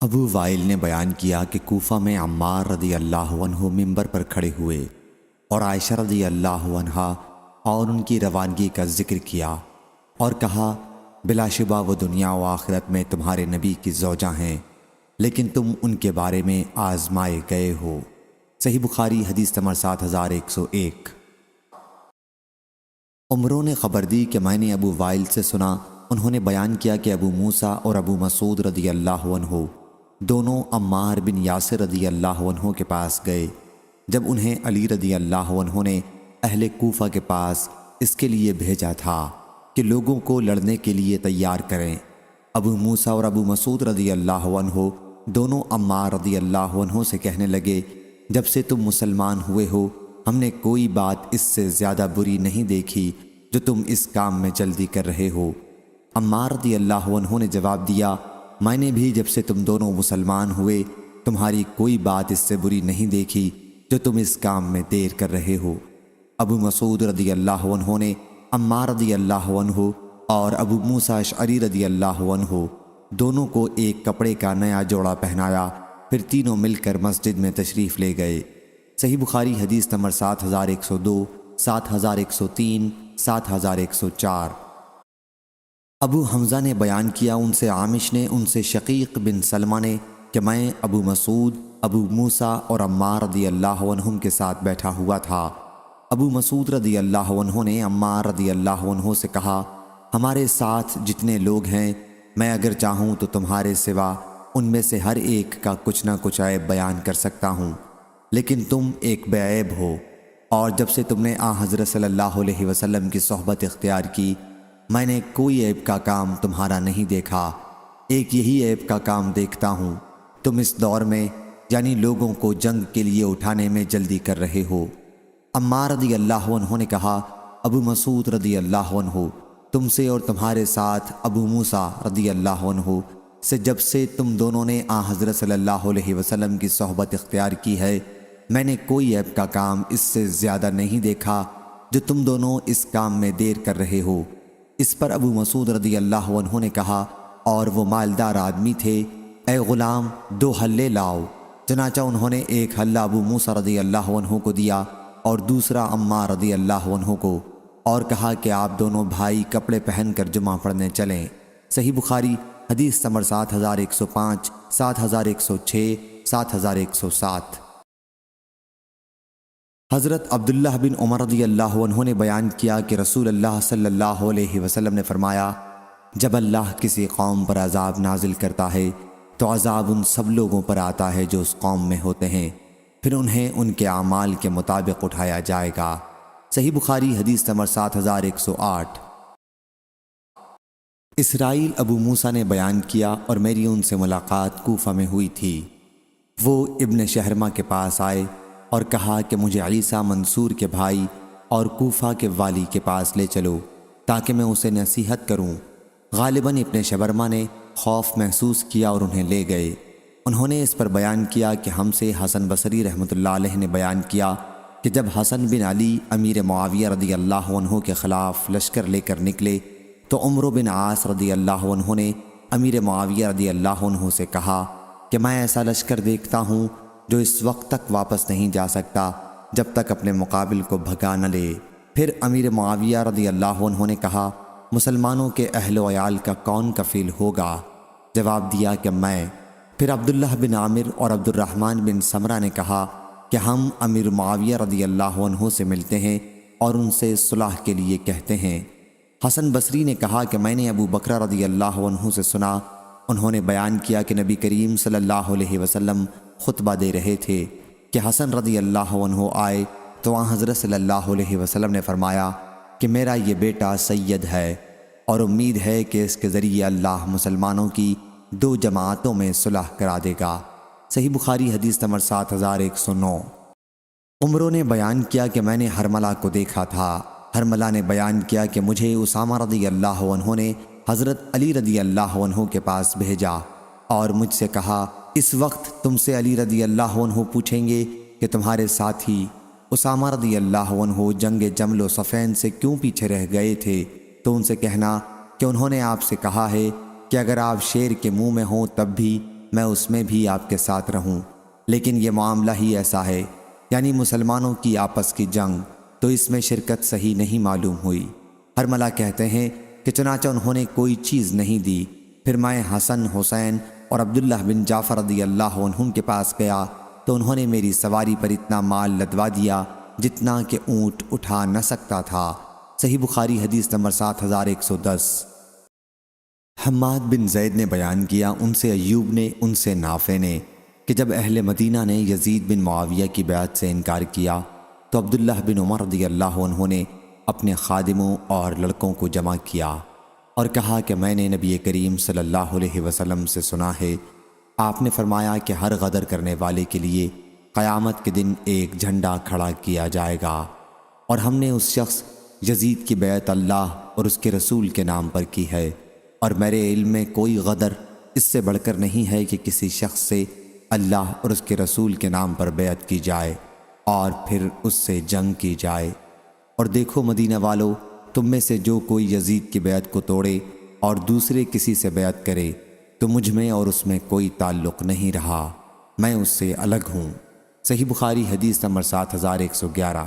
ابو while نے بیان کیا کہ کوفہ میں عمار رضی اللہ عنہ منبر پر کھڑے ہوئے اور عائشہ رضی اللہ عنہا اور ان کی روانگی کا ذکر کیا اور کہا بلا شبہ وہ دنیا و آخرت میں تمہارے نبی کی زوجہ ہیں، لیکن تم ان کے بارے میں آزمائے گئے ہو۔ صحیح بخاری حدیث نمبر 7101۔ عمروں نے خبر دی کہ میں نے ابو وائل سے سنا، انہوں نے بیان کیا کہ ابو موسیٰ اور ابو مسعود رضی اللہ عنہ دونوں عمار بن یاسر رضی اللہ عنہ کے پاس گئے جب انہیں علی رضی اللہ عنہ نے اہل کوفہ کے پاس اس کے لیے بھیجا تھا کہ لوگوں کو لڑنے کے لیے تیار کریں۔ ابو موسیٰ اور ابو مسعود رضی اللہ عنہ دونوں عمار رضی اللہ عنہ سے کہنے لگے، جب سے تم مسلمان ہوئے ہو ہم نے کوئی بات اس سے زیادہ بری نہیں دیکھی جو تم اس کام میں جلدی کر رہے ہو۔ عمار رضی اللہ عنہ نے جواب دیا، میں نے بھی جب سے تم دونوں مسلمان ہوئے تمہاری کوئی بات اس سے بری نہیں دیکھی جو تم اس کام میں دیر کر رہے ہو۔ ابو مسعود رضی اللہ عنہ نے عمار رضی اللہ عنہ اور ابو موسیٰ اشعری رضی اللہ عنہ دونوں کو ایک کپڑے کا نیا جوڑا پہنایا، پھر تینوں مل کر مسجد میں تشریف لے گئے۔ صحیح بخاری حدیث نمبر 7102، 7103، 7104۔ ابو حمزہ نے بیان کیا، ان سے عامش نے، ان سے شقیق بن سلمہ نے کہ میں ابو مسعود، ابو موسیٰ اور عمار رضی اللہ عنہم کے ساتھ بیٹھا ہوا تھا۔ ابو مسعود رضی اللہ عنہ نے عمار رضی اللہ عنہ سے کہا، ہمارے ساتھ جتنے لوگ ہیں میں اگر چاہوں تو تمہارے سوا ان میں سے ہر ایک کا کچھ نہ کچھ عیب بیان کر سکتا ہوں، لیکن تم ایک بے عیب ہو، اور جب سے تم نے حضرت صلی اللہ علیہ وسلم کی صحبت اختیار کی میں نے کوئی عیب کا کام تمہارا نہیں دیکھا، ایک یہی عیب کا کام دیکھتا ہوں، تم اس دور میں یعنی لوگوں کو جنگ کے لیے اٹھانے میں جلدی کر رہے ہو۔ عمار رضی اللہ عنہ نے کہا، ابو مسعود رضی اللہ عنہ تم سے اور تمہارے ساتھ ابو موسیٰ رضی اللہ عنہ سے جب سے تم دونوں نے حضرت صلی اللہ علیہ وسلم کی صحبت اختیار کی ہے میں نے کوئی عیب کا کام اس سے زیادہ نہیں دیکھا جو تم دونوں اس کام میں دیر کر رہے ہو۔ اس پر ابو مسعود رضی اللہ عنہ نے کہا، اور وہ مالدار آدمی تھے، اے غلام 2 حلے لاؤ۔ چنانچہ انہوں نے ایک حلہ ابو موسیٰ رضی اللہ عنہ کو دیا اور دوسرا عمار رضی اللہ عنہ کو، اور کہا کہ آپ دونوں بھائی کپڑے پہن کر جمعہ پڑھنے چلیں۔ صحیح بخاری حدیث نمبر 7105، 7106، 7107۔ حضرت عبداللہ بن عمر رضی اللہ عنہ نے بیان کیا کہ رسول اللہ صلی اللہ علیہ وسلم نے فرمایا، جب اللہ کسی قوم پر عذاب نازل کرتا ہے تو عذاب ان سب لوگوں پر آتا ہے جو اس قوم میں ہوتے ہیں، پھر انہیں ان کے اعمال کے مطابق اٹھایا جائے گا۔ صحیح بخاری حدیث نمبر 7108۔ اسرائیل ابو موسیٰ نے بیان کیا اور میری ان سے ملاقات کوفہ میں ہوئی تھی۔ وہ ابن شہرمہ کے پاس آئے اور کہا کہ مجھے عیسیٰ منصور کے بھائی اور کوفہ کے والی کے پاس لے چلو تاکہ میں اسے نصیحت کروں۔ غالباً ابن شبرمہ نے خوف محسوس کیا اور انہیں لے گئے۔ انہوں نے اس پر بیان کیا کہ ہم سے حسن بصری رحمۃ اللہ علیہ نے بیان کیا کہ جب حسن بن علی امیر معاویہ رضی اللہ عنہ کے خلاف لشکر لے کر نکلے تو عمرو بن عاص رضی اللہ عنہ نے امیر معاویہ رضی اللہ عنہ سے کہا کہ میں ایسا لشکر دیکھتا ہوں جو اس وقت تک واپس نہیں جا سکتا جب تک اپنے مقابل کو بھگا نہ لے۔ پھر امیر معاویہ رضی اللہ عنہ نے کہا، مسلمانوں کے اہل و عیال کا کون کفیل ہوگا؟ جواب دیا کہ میں۔ پھر عبداللہ بن عامر اور عبد الرحمن بن سمرہ نے کہا کہ ہم امیر معاویہ رضی اللہ عنہ سے ملتے ہیں اور ان سے صلح کے لیے کہتے ہیں۔ حسن بصری نے کہا کہ میں نے ابو بکر رضی اللہ عنہ سے سنا، انہوں نے بیان کیا کہ نبی کریم صلی اللہ علیہ وسلم خطبہ دے رہے تھے کہ حسن رضی اللہ عنہ آئے تو حضرت صلی اللہ علیہ وسلم نے فرمایا کہ میرا یہ بیٹا سید ہے اور امید ہے کہ اس کے ذریعے اللہ مسلمانوں کی 2 جماعتوں میں صلح کرا دے گا۔ صحیح بخاری حدیث نمبر 7109۔ عمروں نے بیان کیا کہ میں نے حرملہ کو دیکھا تھا۔ حرملہ نے بیان کیا کہ مجھے اسامہ رضی اللہ عنہ نے حضرت علی رضی اللہ عنہ کے پاس بھیجا اور مجھ سے کہا، اس وقت تم سے علی رضی اللہ عنہ پوچھیں گے کہ تمہارے ساتھی اسامہ رضی اللہ عنہ جنگ جمل و صفین سے کیوں پیچھے رہ گئے تھے، تو ان سے کہنا کہ انہوں نے آپ سے کہا ہے کہ اگر آپ شیر کے منہ میں ہوں تب بھی میں اس میں بھی آپ کے ساتھ رہوں، لیکن یہ معاملہ ہی ایسا ہے، یعنی مسلمانوں کی آپس کی جنگ، تو اس میں شرکت صحیح نہیں معلوم ہوئی۔ حرملہ کہتے ہیں کہ چنانچہ انہوں نے کوئی چیز نہیں دی۔ پھر میں حسن، حسین اور عبداللہ بن جعفر رضی اللہ عنہم کے پاس گیا تو انہوں نے میری سواری پر اتنا مال لدوا دیا جتنا کہ اونٹ اٹھا نہ سکتا تھا۔ صحیح بخاری حدیث نمبر 7110۔ حماد بن زید نے بیان کیا، ان سے ایوب نے، ان سے نافع نے، کہ جب اہل مدینہ نے یزید بن معاویہ کی بیعت سے انکار کیا تو عبداللہ بن عمر رضی اللہ عنہ نے اپنے خادموں اور لڑکوں کو جمع کیا اور کہا کہ میں نے نبی کریم صلی اللہ علیہ وسلم سے سنا ہے، آپ نے فرمایا کہ ہر غدر کرنے والے کے لیے قیامت کے دن ایک جھنڈا کھڑا کیا جائے گا، اور ہم نے اس شخص یزید کی بیعت اللہ اور اس کے رسول کے نام پر کی ہے، اور میرے علم میں کوئی غدر اس سے بڑھ کر نہیں ہے کہ کسی شخص سے اللہ اور اس کے رسول کے نام پر بیعت کی جائے اور پھر اس سے جنگ کی جائے۔ اور دیکھو مدینہ والو، تم میں سے جو کوئی یزید کی بیعت کو توڑے اور دوسرے کسی سے بیعت کرے تو مجھ میں اور اس میں کوئی تعلق نہیں رہا، میں اس سے الگ ہوں۔ صحیح بخاری حدیث نمبر 7111۔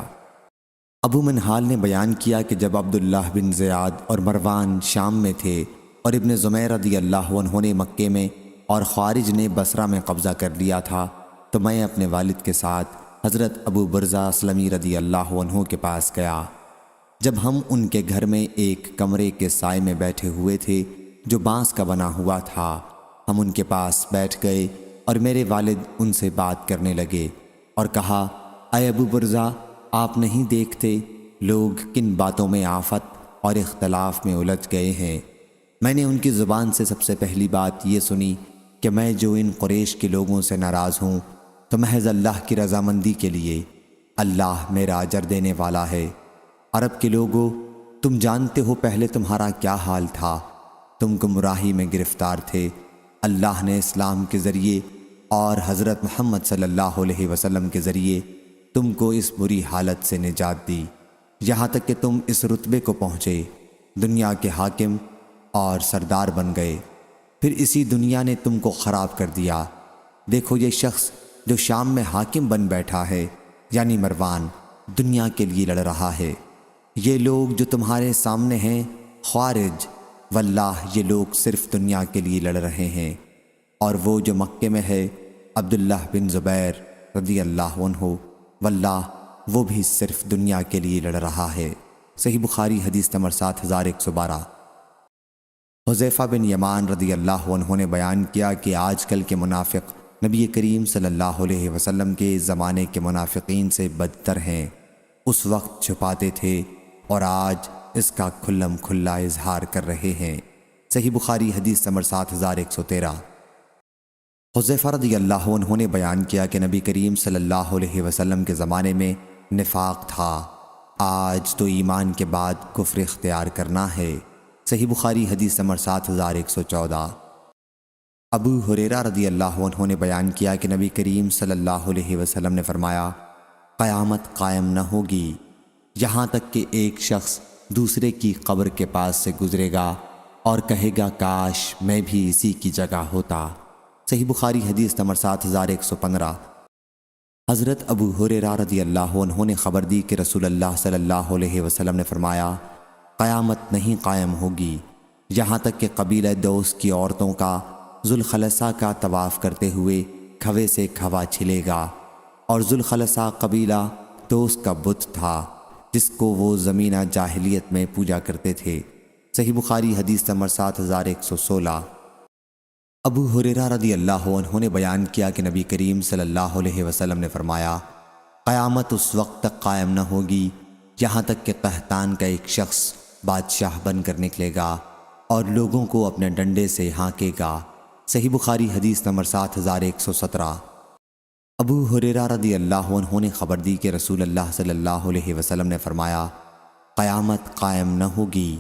ابو منہال نے بیان کیا کہ جب عبداللہ بن زیاد اور مروان شام میں تھے اور ابن زمیر رضی اللہ عنہ نے مکے میں اور خوارج نے بصرہ میں قبضہ کر لیا تھا تو میں اپنے والد کے ساتھ حضرت ابو برزہ اسلمی رضی اللہ عنہ کے پاس گیا۔ جب ہم ان کے گھر میں ایک کمرے کے سائے میں بیٹھے ہوئے تھے جو بانس کا بنا ہوا تھا، ہم ان کے پاس بیٹھ گئے اور میرے والد ان سے بات کرنے لگے اور کہا، اے ابو برزہ، آپ نہیں دیکھتے لوگ کن باتوں میں آفت اور اختلاف میں الجھ گئے ہیں؟ میں نے ان کی زبان سے سب سے پہلی بات یہ سنی کہ میں جو ان قریش کے لوگوں سے ناراض ہوں تو محض اللہ کی رضامندی کے لیے، اللہ میرا اجر دینے والا ہے۔ عرب کے لوگوں، تم جانتے ہو پہلے تمہارا کیا حال تھا، تم گمراہی میں گرفتار تھے، اللہ نے اسلام کے ذریعے اور حضرت محمد صلی اللہ علیہ وسلم کے ذریعے تم کو اس بری حالت سے نجات دی، یہاں تک کہ تم اس رتبے کو پہنچے، دنیا کے حاکم اور سردار بن گئے۔ پھر اسی دنیا نے تم کو خراب کر دیا۔ دیکھو یہ شخص جو شام میں حاکم بن بیٹھا ہے، یعنی مروان، دنیا کے لیے لڑ رہا ہے۔ یہ لوگ جو تمہارے سامنے ہیں خوارج، واللہ یہ لوگ صرف دنیا کے لیے لڑ رہے ہیں، اور وہ جو مکے میں ہے عبداللہ بن زبیر رضی اللہ عنہ، واللہ وہ بھی صرف دنیا کے لیے لڑ رہا ہے۔ صحیح بخاری حدیث نمبر 7112۔ حذیفہ بن یمان رضی اللہ عنہ نے بیان کیا کہ آج کل کے منافق نبی کریم صلی اللہ علیہ وسلم کے زمانے کے منافقین سے بدتر ہیں، اس وقت چھپاتے تھے اور آج اس کا کھلم کھلا اظہار کر رہے ہیں۔ صحیح بخاری حدیث نمبر 7113۔ حذیفہ رضی اللہ عنہ نے بیان کیا کہ نبی کریم صلی اللہ علیہ وسلم کے زمانے میں نفاق تھا، آج تو ایمان کے بعد کفر اختیار کرنا ہے۔ صحیح بخاری حدیث نمبر 7114۔ ابو ہریرہ رضی اللہ عنہ نے بیان کیا کہ نبی کریم صلی اللہ علیہ وسلم نے فرمایا، قیامت قائم نہ ہوگی یہاں تک کہ ایک شخص دوسرے کی قبر کے پاس سے گزرے گا اور کہے گا کاش میں بھی اسی کی جگہ ہوتا۔ صحیح بخاری حدیث نمبر 7115۔ حضرت ابو ہریرہ رضی اللہ عنہ نے خبر دی کہ رسول اللہ صلی اللہ علیہ وسلم نے فرمایا، قیامت نہیں قائم ہوگی یہاں تک کہ قبیلہ دوس کی عورتوں کا ذوالخلصہ کا طواف کرتے ہوئے کھوے سے کھوا چھلے گا، اور ذوالخلصہ قبیلہ دوس کا بت تھا جس کو وہ زمینہ جاہلیت میں پوجا کرتے تھے۔ صحیح بخاری حدیث نمبر 7116۔ ابو ہریرہ رضی اللہ عنہ نے بیان کیا کہ نبی کریم صلی اللہ علیہ وسلم نے فرمایا، قیامت اس وقت تک قائم نہ ہوگی یہاں تک کہ قحطان کا ایک شخص بادشاہ بن کر نکلے گا اور لوگوں کو اپنے ڈنڈے سے ہانکے گا۔ صحیح بخاری حدیث نمبر 7117۔ ابو ہریرہ رضی اللہ عنہ نے خبر دی کہ رسول اللہ صلی اللہ علیہ وسلم نے فرمایا، قیامت قائم نہ ہوگی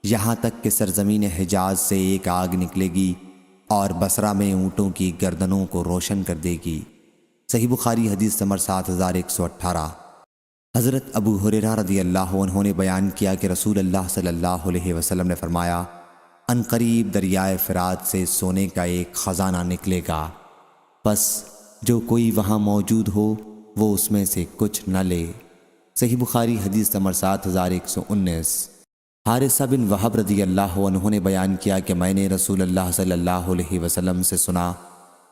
یہاں تک کہ سرزمین حجاز سے ایک آگ نکلے گی اور بصرہ میں اونٹوں کی گردنوں کو روشن کر دے گی۔ صحیح بخاری حدیث نمبر 7118۔ حضرت ابو ہریرہ رضی اللہ عنہ نے بیان کیا کہ رسول اللہ صلی اللہ علیہ وسلم نے فرمایا، عنقریب دریائے فرات سے سونے کا ایک خزانہ نکلے گا، پس جو کوئی وہاں موجود ہو وہ اس میں سے کچھ نہ لے۔ صحیح بخاری حدیث نمبر 7119۔ حارثہ بن وہب رضی اللہ عنہ نے بیان کیا کہ میں نے رسول اللہ صلی اللہ علیہ وسلم سے سنا،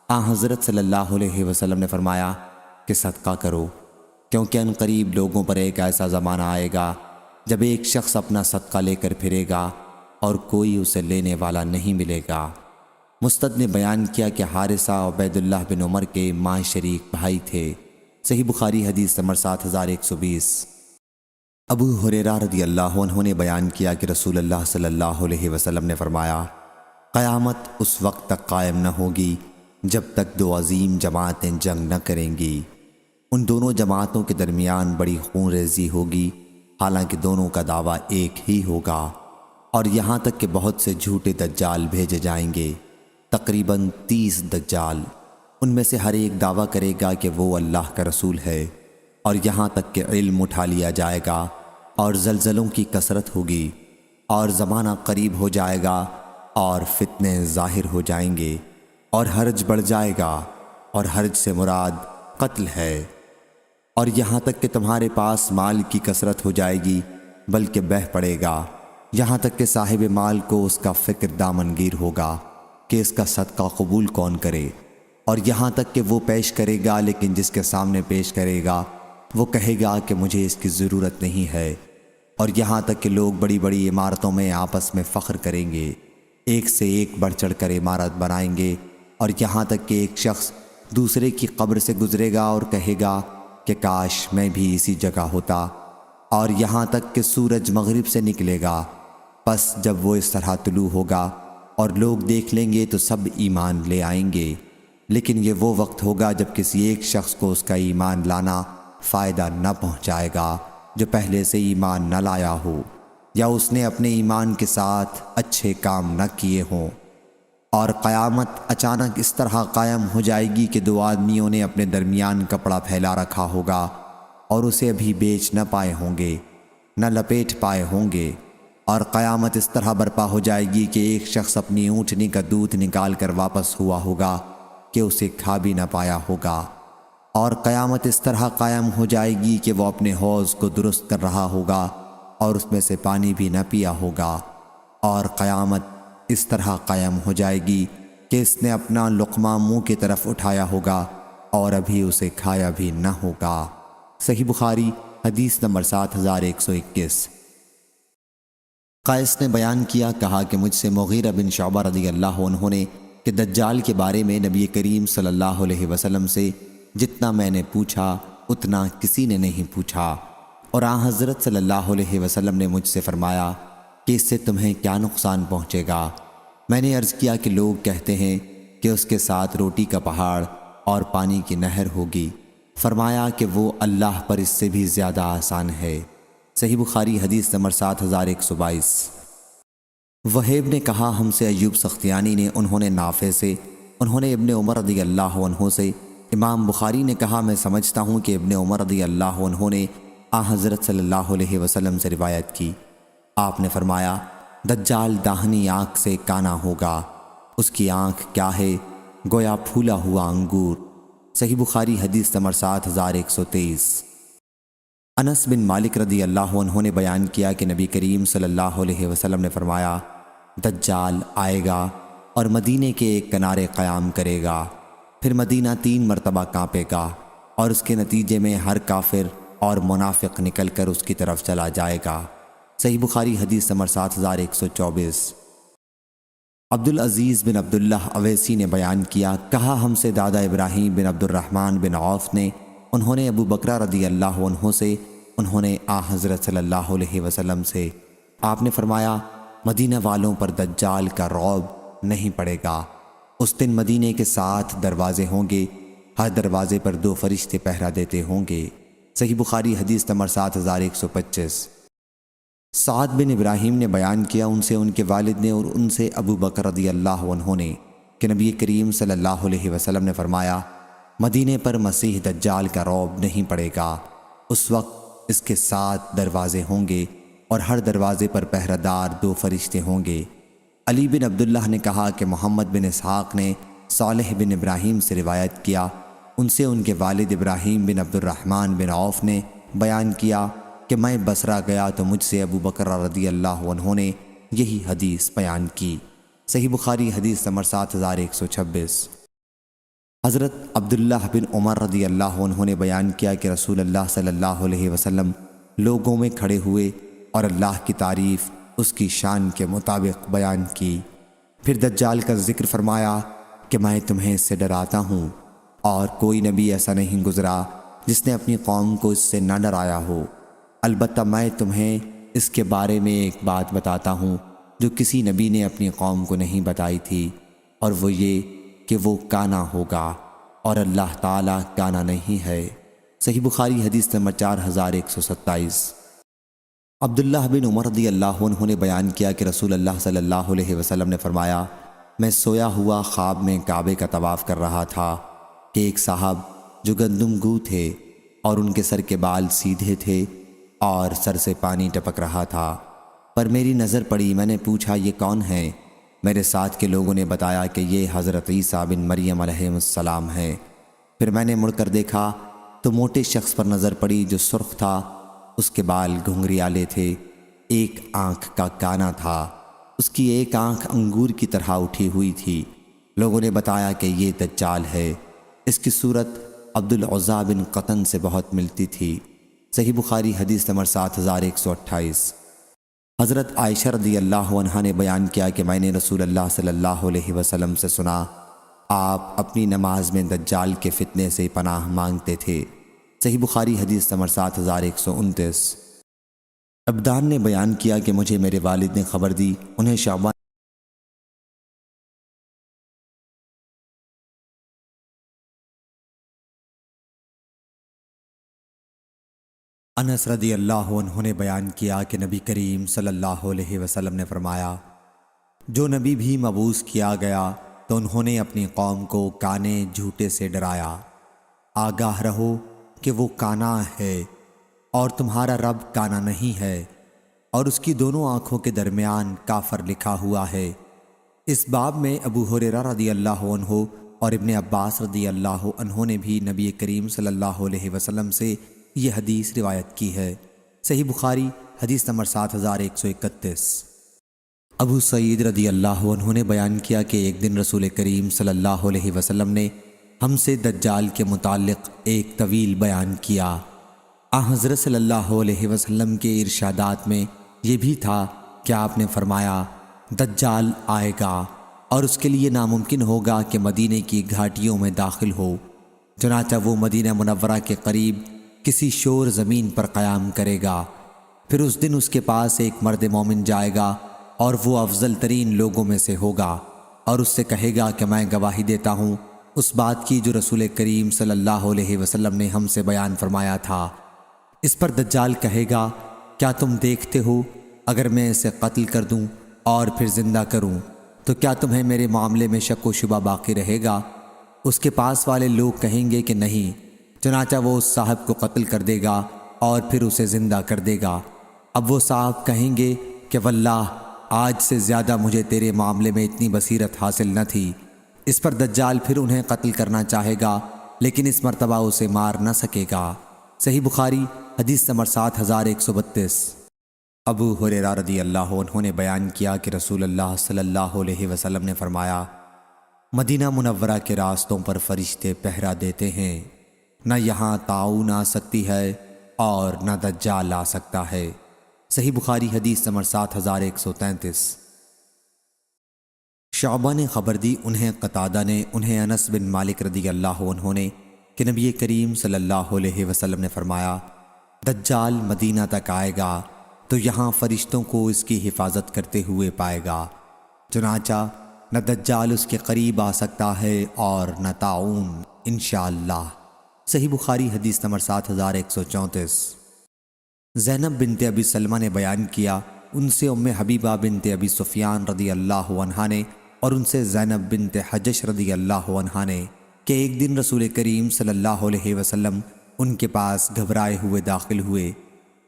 حضرت صلی اللہ علیہ وسلم نے فرمایا کہ صدقہ کرو، کیونکہ عنقریب لوگوں پر ایک ایسا زمانہ آئے گا جب ایک شخص اپنا صدقہ لے کر پھرے گا اور کوئی اسے لینے والا نہیں ملے گا۔ مستد نے بیان کیا کہ حارثہ عبید اللہ بن عمر کے ماں شریک بھائی تھے۔ صحیح بخاری حدیث نمبر 7120۔ ابو ہریرہ رضی اللہ عنہ نے بیان کیا کہ رسول اللہ صلی اللہ علیہ وسلم نے فرمایا، قیامت اس وقت تک قائم نہ ہوگی جب تک دو عظیم جماعتیں جنگ نہ کریں گی۔ ان دونوں جماعتوں کے درمیان بڑی خون ریزی ہوگی، حالانکہ دونوں کا دعویٰ ایک ہی ہوگا، اور یہاں تک کہ بہت سے جھوٹے دجال بھیجے جائیں گے، تقریباً 30 دجال۔ ان میں سے ہر ایک دعویٰ کرے گا کہ وہ اللہ کا رسول ہے، اور یہاں تک کہ علم اٹھا لیا جائے گا، اور زلزلوں کی کثرت ہوگی، اور زمانہ قریب ہو جائے گا، اور فتنے ظاہر ہو جائیں گے، اور حرج بڑھ جائے گا، اور حرج سے مراد قتل ہے، اور یہاں تک کہ تمہارے پاس مال کی کثرت ہو جائے گی بلکہ بہہ پڑے گا، یہاں تک کہ صاحب مال کو اس کا فکر دامنگیر ہوگا کہ اس کا صدقہ قبول کون کرے، اور یہاں تک کہ وہ پیش کرے گا لیکن جس کے سامنے پیش کرے گا وہ کہے گا کہ مجھے اس کی ضرورت نہیں ہے، اور یہاں تک کہ لوگ بڑی بڑی عمارتوں میں آپس میں فخر کریں گے، ایک سے ایک بڑھ چڑھ کر عمارت بنائیں گے، اور یہاں تک کہ ایک شخص دوسرے کی قبر سے گزرے گا اور کہے گا کہ کاش میں بھی اسی جگہ ہوتا، اور یہاں تک کہ سورج مغرب سے نکلے گا، پس جب وہ اس طرح طلوع ہوگا اور لوگ دیکھ لیں گے تو سب ایمان لے آئیں گے، لیکن یہ وہ وقت ہوگا جب کسی ایک شخص کو اس کا ایمان لانا فائدہ نہ پہنچائے گا جو پہلے سے ایمان نہ لایا ہو، یا اس نے اپنے ایمان کے ساتھ اچھے کام نہ کیے ہوں۔ اور قیامت اچانک اس طرح قائم ہو جائے گی کہ دو آدمیوں نے اپنے درمیان کپڑا پھیلا رکھا ہوگا اور اسے ابھی بیچ نہ پائے ہوں گے، نہ لپیٹ پائے ہوں گے، اور قیامت اس طرح برپا ہو جائے گی کہ ایک شخص اپنی اونٹنی کا دودھ نکال کر واپس ہوا ہوگا کہ اسے کھا بھی نہ پایا ہوگا، اور قیامت اس طرح قائم ہو جائے گی کہ وہ اپنے حوض کو درست کر رہا ہوگا اور اس میں سے پانی بھی نہ پیا ہوگا، اور قیامت اس طرح قائم ہو جائے گی کہ اس نے اپنا لقمہ منہ کی طرف اٹھایا ہوگا اور ابھی اسے کھایا بھی نہ ہوگا۔ صحیح بخاری حدیث نمبر 7121۔ قیس نے بیان کیا، کہا کہ مجھ سے مغیرہ بن شعبہ رضی اللہ عنہ نے کہ دجال کے بارے میں نبی کریم صلی اللہ علیہ وسلم سے جتنا میں نے پوچھا اتنا کسی نے نہیں پوچھا، اور حضرت صلی اللہ علیہ وسلم نے مجھ سے فرمایا کہ اس سے تمہیں کیا نقصان پہنچے گا؟ میں نے عرض کیا کہ لوگ کہتے ہیں کہ اس کے ساتھ روٹی کا پہاڑ اور پانی کی نہر ہوگی۔ فرمایا کہ وہ اللہ پر اس سے بھی زیادہ آسان ہے۔ صحیح بخاری حدیث نمبر 7122۔ وہیب نے کہا ہم سے ایوب سختیانی نے، انہوں نے نافع سے، انہوں نے ابن عمر رضی اللہ عنہ سے۔ امام بخاری نے کہا میں سمجھتا ہوں کہ ابن عمر رضی اللہ عنہ نے حضرت صلی اللہ علیہ وسلم سے روایت کی۔ آپ نے فرمایا دجال داہنی آنکھ سے کانا ہوگا، اس کی آنکھ کیا ہے؟ گویا پھولا ہوا انگور۔ صحیح بخاری حدیث نمبر 7123۔ انس بن مالک رضی اللہ عنہ نے بیان کیا کہ نبی کریم صلی اللہ علیہ وسلم نے فرمایا دجال آئے گا اور مدینے کے ایک کنارے قیام کرے گا، پھر مدینہ 3 مرتبہ کانپے گا، اور اس کے نتیجے میں ہر کافر اور منافق نکل کر اس کی طرف چلا جائے گا۔ صحیح بخاری حدیث نمبر 7124۔ عبدالعزیز بن عبداللہ اویسی نے بیان کیا، کہا ہم سے دادا ابراہیم بن عبد الرحمن بن عوف نے، انہوں نے ابو بکرہ رضی اللہ عنہ سے، انہوں نے حضرت صلی اللہ علیہ وسلم سے، آپ نے فرمایا مدینہ والوں پر دجال کا رعب نہیں پڑے گا۔ اس دن مدینے کے 7 دروازے ہوں گے، ہر دروازے پر 2 فرشتے پہرا دیتے ہوں گے۔ صحیح بخاری حدیث نمبر 7125۔ سعد بن ابراہیم نے بیان کیا، ان سے ان کے والد نے اور ان سے ابو بکر رضی اللہ عنہ نے کہ نبی کریم صلی اللہ علیہ وسلم نے فرمایا مدینے پر مسیح دجال کا رعب نہیں پڑے گا۔ اس وقت اس کے 7 دروازے ہوں گے اور ہر دروازے پر پہرہ دار 2 فرشتے ہوں گے۔ علی بن عبداللہ نے کہا کہ محمد بن اسحاق نے صالح بن ابراہیم سے روایت کیا، ان سے ان کے والد ابراہیم بن عبد الرحمن بن عوف نے بیان کیا کہ میں بصرہ گیا تو مجھ سے ابو بکر رضی اللہ عنہ نے یہی حدیث بیان کی۔ صحیح بخاری حدیث نمبر 7126۔ حضرت عبداللہ بن عمر رضی اللہ عنہ نے بیان کیا کہ رسول اللہ صلی اللہ علیہ وسلم لوگوں میں کھڑے ہوئے اور اللہ کی تعریف اس کی شان کے مطابق بیان کی، پھر دجال کا ذکر فرمایا کہ میں تمہیں اس سے ڈراتا ہوں، اور کوئی نبی ایسا نہیں گزرا جس نے اپنی قوم کو اس سے نہ ڈرایا ہو۔ البتہ میں تمہیں اس کے بارے میں ایک بات بتاتا ہوں جو کسی نبی نے اپنی قوم کو نہیں بتائی تھی، اور وہ یہ کہ وہ کانا ہوگا اور اللہ تعالیٰ کانا نہیں ہے۔ صحیح بخاری حدیث نمبر 4127۔ عبداللہ بن عمر رضی اللہ عنہ نے بیان کیا کہ رسول اللہ صلی اللہ علیہ وسلم نے فرمایا، میں سویا ہوا خواب میں کعبے کا طواف کر رہا تھا کہ ایک صاحب جو گندم گو تھے اور ان کے سر کے بال سیدھے تھے اور سر سے پانی ٹپک رہا تھا، پر میری نظر پڑی۔ میں نے پوچھا یہ کون ہے؟ میرے ساتھ کے لوگوں نے بتایا کہ یہ حضرت عیسیٰ بن مریم علیہ السلام ہے۔ پھر میں نے مڑ کر دیکھا تو موٹے شخص پر نظر پڑی جو سرخ تھا، اس کے بال گھنگریالے تھے، ایک آنکھ کا کانا تھا، اس کی ایک آنکھ انگور کی طرح اٹھی ہوئی تھی۔ لوگوں نے بتایا کہ یہ دجال ہے۔ اس کی صورت عبد العزیٰ بن قطن سے بہت ملتی تھی۔ صحیح بخاری حدیث نمبر 7128۔ حضرت عائشہ رضی اللہ عنہا نے بیان کیا کہ میں نے رسول اللہ صلی اللہ علیہ وسلم سے سنا، آپ اپنی نماز میں دجال کے فتنے سے پناہ مانگتے تھے۔ صحیح بخاری حدیث نمبر 7129۔ عبدان نے بیان کیا کہ مجھے میرے والد نے خبر دی، انہیں شعبان انس رضی اللہ عنہ نے بیان کیا کہ نبی کریم صلی اللہ علیہ وسلم نے فرمایا، جو نبی بھی مبعوث کیا گیا تو انہوں نے اپنی قوم کو کانے جھوٹے سے ڈرایا۔ آگاہ رہو کہ وہ کانا ہے اور تمہارا رب کانا نہیں ہے، اور اس کی دونوں آنکھوں کے درمیان کافر لکھا ہوا ہے۔ اس باب میں ابو ہریرہ رضی اللہ عنہ اور ابن عباس رضی اللہ عنہ نے بھی نبی کریم صلی اللہ علیہ وسلم سے یہ حدیث روایت کی ہے۔ صحیح بخاری حدیث نمبر 7131۔ ابو سعید رضی اللہ عنہ نے بیان کیا کہ ایک دن رسول کریم صلی اللہ علیہ وسلم نے ہم سے دجال کے متعلق ایک طویل بیان کیا۔ حضرت صلی اللہ علیہ وسلم کے ارشادات میں یہ بھی تھا کہ آپ نے فرمایا، دجال آئے گا اور اس کے لیے ناممکن ہوگا کہ مدینے کی گھاٹیوں میں داخل ہو، چنانچہ وہ مدینہ منورہ کے قریب کسی شور زمین پر قیام کرے گا۔ پھر اس دن اس کے پاس ایک مرد مومن جائے گا اور وہ افضل ترین لوگوں میں سے ہوگا، اور اس سے کہے گا کہ میں گواہی دیتا ہوں اس بات کی جو رسول کریم صلی اللہ علیہ وسلم نے ہم سے بیان فرمایا تھا۔ اس پر دجال کہے گا، کیا تم دیکھتے ہو اگر میں اسے قتل کر دوں اور پھر زندہ کروں تو کیا تمہیں میرے معاملے میں شک و شبہ باقی رہے گا؟ اس کے پاس والے لوگ کہیں گے کہ نہیں، چنانچہ وہ اس صاحب کو قتل کر دے گا اور پھر اسے زندہ کر دے گا۔ اب وہ صاحب کہیں گے کہ واللہ آج سے زیادہ مجھے تیرے معاملے میں اتنی بصیرت حاصل نہ تھی۔ اس پر دجال پھر انہیں قتل کرنا چاہے گا، لیکن اس مرتبہ اسے مار نہ سکے گا۔ صحیح بخاری حدیث نمبر 7132۔ ابو ہریرہ رضی اللہ عنہ نے بیان کیا کہ رسول اللہ صلی اللہ علیہ وسلم نے فرمایا، مدینہ منورہ کے راستوں پر فرشتے پہرا دیتے ہیں، نہ یہاں طاعون آ سکتی ہے اور نہ دجال آ سکتا ہے۔ صحیح بخاری حدیث نمبر 7133۔ شعبہ نے خبر دی، انہیں قتادہ نے، انہیں انس بن مالک رضی اللہ عنہ نے کہ نبی کریم صلی اللہ علیہ وسلم نے فرمایا، دجال مدینہ تک آئے گا تو یہاں فرشتوں کو اس کی حفاظت کرتے ہوئے پائے گا، چنانچہ نہ دجال اس کے قریب آ سکتا ہے اور نہ طاعون انشاءاللہ۔ صحیح بخاری حدیث نمبر 7134۔ زینب بنت ابی سلمہ نے بیان کیا، ان سے ام حبیبہ بنت ابی سفیان رضی اللہ عنہا نے اور ان سے زینب بنت حجش رضی اللہ عنہا نے کہ ایک دن رسول کریم صلی اللہ علیہ وسلم ان کے پاس گھبرائے ہوئے داخل ہوئے۔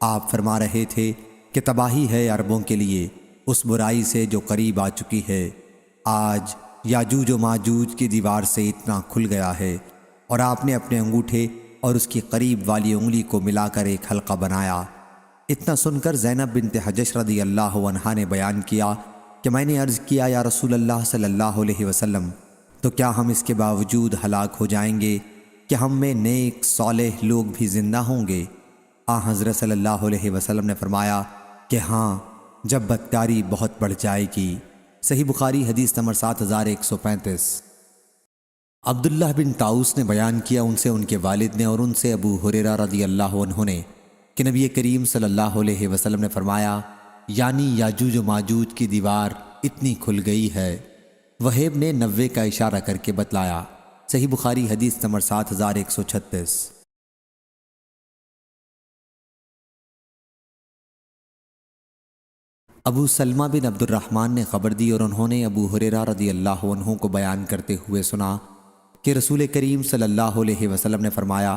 آپ فرما رہے تھے کہ تباہی ہے عربوں کے لیے، اس برائی سے جو قریب آ چکی ہے۔ آج یاجوج و ماجوج کی دیوار سے اتنا کھل گیا ہے، اور آپ نے اپنے انگوٹھے اور اس کی قریب والی انگلی کو ملا کر ایک حلقہ بنایا۔ اتنا سن کر زینب بنت حجش رضی اللہ عنہا نے بیان کیا کہ میں نے عرض کیا یا رسول اللہ صلی اللہ علیہ وسلم، تو کیا ہم اس کے باوجود ہلاک ہو جائیں گے کہ ہم میں نیک صالح لوگ بھی زندہ ہوں گے؟ حضرت صلی اللہ علیہ وسلم نے فرمایا کہ ہاں، جب بدکاری بہت بڑھ جائے گی۔ صحیح بخاری حدیث نمبر 7135۔ عبداللہ بن طاؤس نے بیان کیا ان سے ان کے والد نے اور ان سے ابو ہریرہ رضی اللہ عنہ نے کہ نبی کریم صلی اللہ علیہ وسلم نے فرمایا، یعنی یاجوج و ماجوج کی دیوار اتنی کھل گئی ہے۔ وہیب نے 90 کا اشارہ کر کے بتلایا۔ صحیح بخاری حدیث نمبر 7136۔ ابو سلمہ بن عبد الرحمن نے خبر دی اور انہوں نے ابو ہریرہ رضی اللہ عنہ کو بیان کرتے ہوئے سنا کہ رسول کریم صلی اللہ علیہ وسلم نے فرمایا،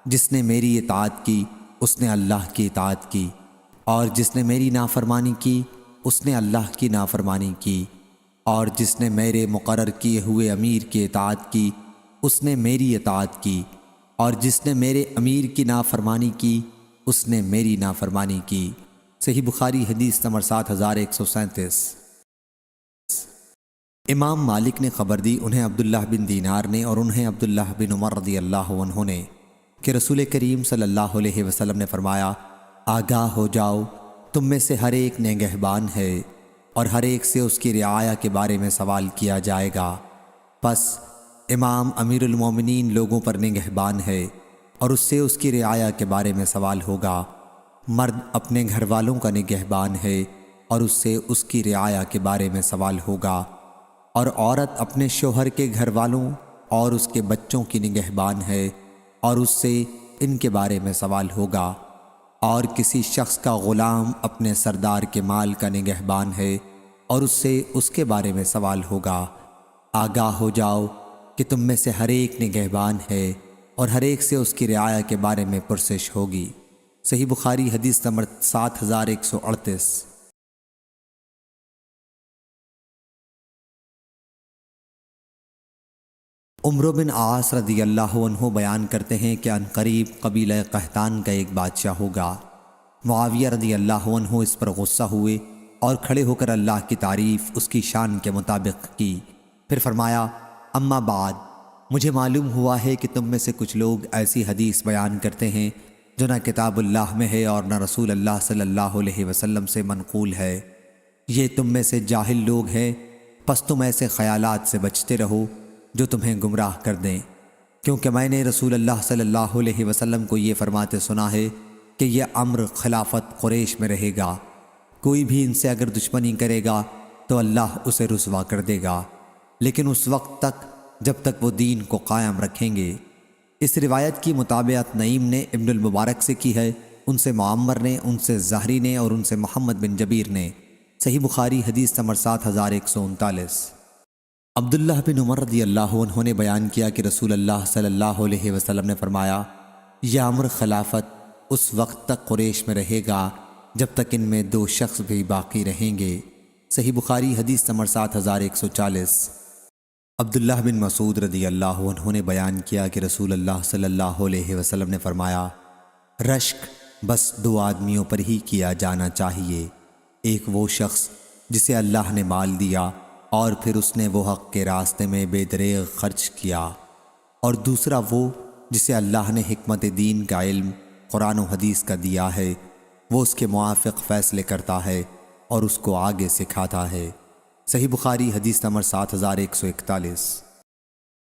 جس نے میری اطاعت کی اس نے اللہ کی اطاعت کی، اور جس نے میری نافرمانی کی اس نے اللہ کی نافرمانی کی، اور جس نے میرے مقرر کیے ہوئے امیر کی اطاعت کی اس نے میری اطاعت کی، اور جس نے میرے امیر کی نافرمانی کی اس نے میری نافرمانی کی۔ صحیح بخاری حدیث نمبر 7137۔ امام مالک نے خبر دی انہیں عبداللہ بن دینار نے اور انہیں عبداللہ بن عمر رضی اللہ عنہ نے کہ رسول کریم صلی اللہ علیہ وسلم نے فرمایا، آگاہ ہو جاؤ، تم میں سے ہر ایک نگہبان ہے اور ہر ایک سے اس کی رعایا کے بارے میں سوال کیا جائے گا۔ پس امام امیر المومنین لوگوں پر نگہبان ہے اور اس سے اس کی رعایا کے بارے میں سوال ہوگا۔ مرد اپنے گھر والوں کا نگہبان ہے اور اس سے اس کی رعایا کے بارے میں سوال ہوگا، اور عورت اپنے شوہر کے گھر والوں اور اس کے بچوں کی نگہبان ہے اور اس سے ان کے بارے میں سوال ہوگا، اور کسی شخص کا غلام اپنے سردار کے مال کا نگہبان ہے اور اس سے اس کے بارے میں سوال ہوگا۔ آگاہ ہو جاؤ کہ تم میں سے ہر ایک نگہبان ہے اور ہر ایک سے اس کی رعایا کے بارے میں پرسش ہوگی۔ صحیح بخاری حدیث نمبر 7138۔ عمرو بن عاص رضی اللہ عنہ بیان کرتے ہیں کہ عنقریب قبیلہ قحطان کا ایک بادشاہ ہوگا۔ معاویہ رضی اللہ عنہ اس پر غصہ ہوئے اور کھڑے ہو کر اللہ کی تعریف اس کی شان کے مطابق کی، پھر فرمایا، اما بعد، مجھے معلوم ہوا ہے کہ تم میں سے کچھ لوگ ایسی حدیث بیان کرتے ہیں جو نہ کتاب اللہ میں ہے اور نہ رسول اللہ صلی اللہ علیہ وسلم سے منقول ہے۔ یہ تم میں سے جاہل لوگ ہیں، پس تم ایسے خیالات سے بچتے رہو جو تمہیں گمراہ کر دیں، کیونکہ میں نے رسول اللہ صلی اللہ علیہ وسلم کو یہ فرماتے سنا ہے کہ یہ امر خلافت قریش میں رہے گا۔ کوئی بھی ان سے اگر دشمنی کرے گا تو اللہ اسے رسوا کر دے گا، لیکن اس وقت تک جب تک وہ دین کو قائم رکھیں گے۔ اس روایت کی مطابعت نعیم نے ابن المبارک سے کی ہے، ان سے معمر نے، ان سے زہری نے اور ان سے محمد بن جبیر نے۔ صحیح بخاری حدیث نمبر 7139۔ عبداللہ بن عمر رضی اللہ عنہ نے بیان کیا کہ رسول اللہ صلی اللہ علیہ وسلم نے فرمایا، یہ امر خلافت اس وقت تک قریش میں رہے گا جب تک ان میں 2 شخص بھی باقی رہیں گے۔ صحیح بخاری حدیث نمبر 7140۔ عبداللہ بن مسعود رضی اللہ عنہ نے بیان کیا کہ رسول اللہ صلی اللہ علیہ وسلم نے فرمایا، رشک بس 2 آدمیوں پر ہی کیا جانا چاہیے، ایک وہ شخص جسے اللہ نے مال دیا اور پھر اس نے وہ حق کے راستے میں بے دریغ خرچ کیا، اور دوسرا وہ جسے اللہ نے حکمت دین کا علم قرآن و حدیث کا دیا ہے، وہ اس کے موافق فیصلے کرتا ہے اور اس کو آگے سکھاتا ہے۔ صحیح بخاری حدیث نمبر 7141۔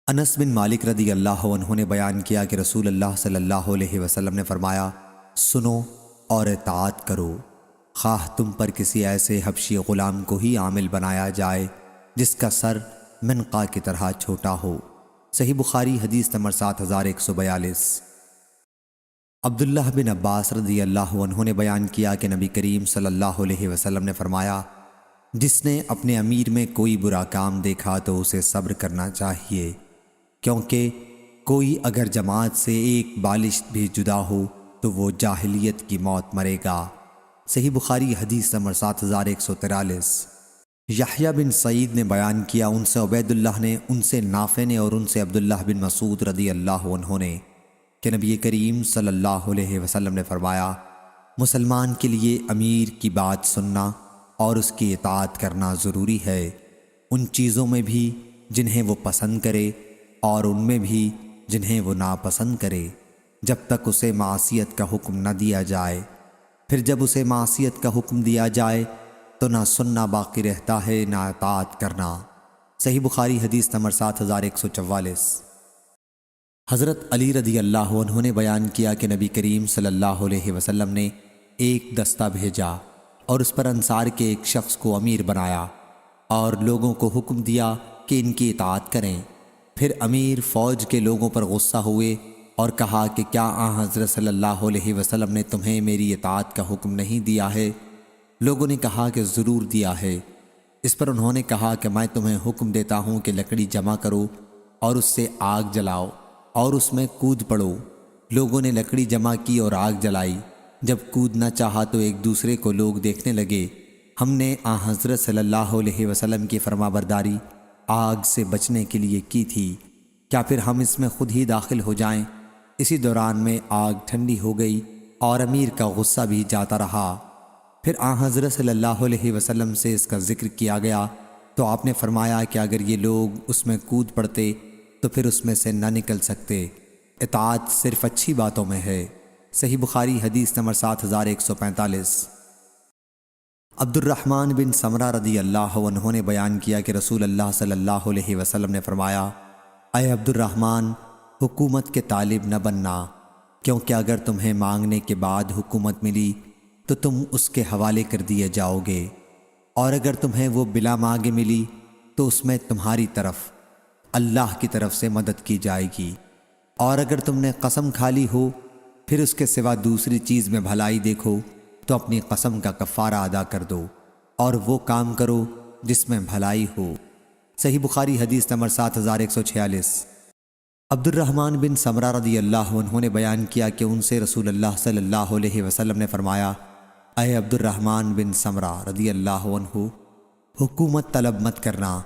انس بن مالک رضی اللہ عنہ نے بیان کیا کہ رسول اللہ صلی اللہ علیہ وسلم نے فرمایا، سنو اور اطاعت کرو، خواہ تم پر کسی ایسے حبشی غلام کو ہی عامل بنایا جائے جس کا سر منقا کی طرح چھوٹا ہو۔ صحیح بخاری حدیث نمبر 7142۔ عبداللہ بن عباس رضی اللہ عنہ نے بیان کیا کہ نبی کریم صلی اللہ علیہ وسلم نے فرمایا، جس نے اپنے امیر میں کوئی برا کام دیکھا تو اسے صبر کرنا چاہیے، کیونکہ کوئی اگر جماعت سے ایک بالش بھی جدا ہو تو وہ جاہلیت کی موت مرے گا۔ صحیح بخاری حدیث نمبر 7143۔ یحییٰ بن سعید نے بیان کیا، ان سے عبید اللہ نے، ان سے نافع نے، اور ان سے عبداللہ بن مسعود رضی اللہ عنہ نے کہ نبی کریم صلی اللہ علیہ وسلم نے فرمایا، مسلمان کے لیے امیر کی بات سننا اور اس کی اطاعت کرنا ضروری ہے، ان چیزوں میں بھی جنہیں وہ پسند کرے اور ان میں بھی جنہیں وہ ناپسند کرے، جب تک اسے معصیت کا حکم نہ دیا جائے۔ پھر جب اسے معصیت کا حکم دیا جائے تو نہ سننا باقی رہتا ہے نہ اطاعت کرنا۔ صحیح بخاری حدیث نمبر 7144۔ حضرت علی رضی اللہ عنہ نے بیان کیا کہ نبی کریم صلی اللہ علیہ وسلم نے ایک دستہ بھیجا اور اس پر انصار کے ایک شخص کو امیر بنایا اور لوگوں کو حکم دیا کہ ان کی اطاعت کریں۔ پھر امیر فوج کے لوگوں پر غصہ ہوئے اور کہا کہ کیا حضرت صلی اللہ علیہ وسلم نے تمہیں میری اطاعت کا حکم نہیں دیا ہے؟ لوگوں نے کہا کہ ضرور دیا ہے۔ اس پر انہوں نے کہا کہ میں تمہیں حکم دیتا ہوں کہ لکڑی جمع کرو اور اس سے آگ جلاؤ اور اس میں کود پڑو۔ لوگوں نے لکڑی جمع کی اور آگ جلائی۔ جب کودنا چاہا تو ایک دوسرے کو لوگ دیکھنے لگے، ہم نے حضرت صلی اللہ علیہ وسلم کی فرمانبرداری آگ سے بچنے کے لیے کی تھی، کیا پھر ہم اس میں خود ہی داخل ہو جائیں؟ اسی دوران میں آگ ٹھنڈی ہو گئی اور امیر کا غصہ بھی جاتا رہا۔ پھر حضرت صلی اللہ علیہ وسلم سے اس کا ذکر کیا گیا تو آپ نے فرمایا کہ اگر یہ لوگ اس میں کود پڑتے تو پھر اس میں سے نہ نکل سکتے۔ اطاعت صرف اچھی باتوں میں ہے۔ صحیح بخاری حدیث نمبر 7145۔ عبد الرحمن بن سمرہ رضی اللہ عنہ نے بیان کیا کہ رسول اللہ صلی اللہ علیہ وسلم نے فرمایا، اے عبد الرحمن، حکومت کے طالب نہ بننا، کیونکہ اگر تمہیں مانگنے کے بعد حکومت ملی تو تم اس کے حوالے کر دیے جاؤ گے، اور اگر تمہیں وہ بلا مانگے ملی تو اس میں تمہاری طرف اللہ کی طرف سے مدد کی جائے گی، اور اگر تم نے قسم کھا لی ہو پھر اس کے سوا دوسری چیز میں بھلائی دیکھو تو اپنی قسم کا کفارہ ادا کر دو اور وہ کام کرو جس میں بھلائی ہو۔ صحیح بخاری حدیث نمبر 7146۔ عبد الرحمن بن سمرہ رضی اللہ عنہ نے بیان کیا کہ ان سے رسول اللہ صلی اللہ علیہ وسلم نے فرمایا، اے عبد الرحمن بن سمرہ رضی اللہ عنہ، حکومت طلب مت کرنا،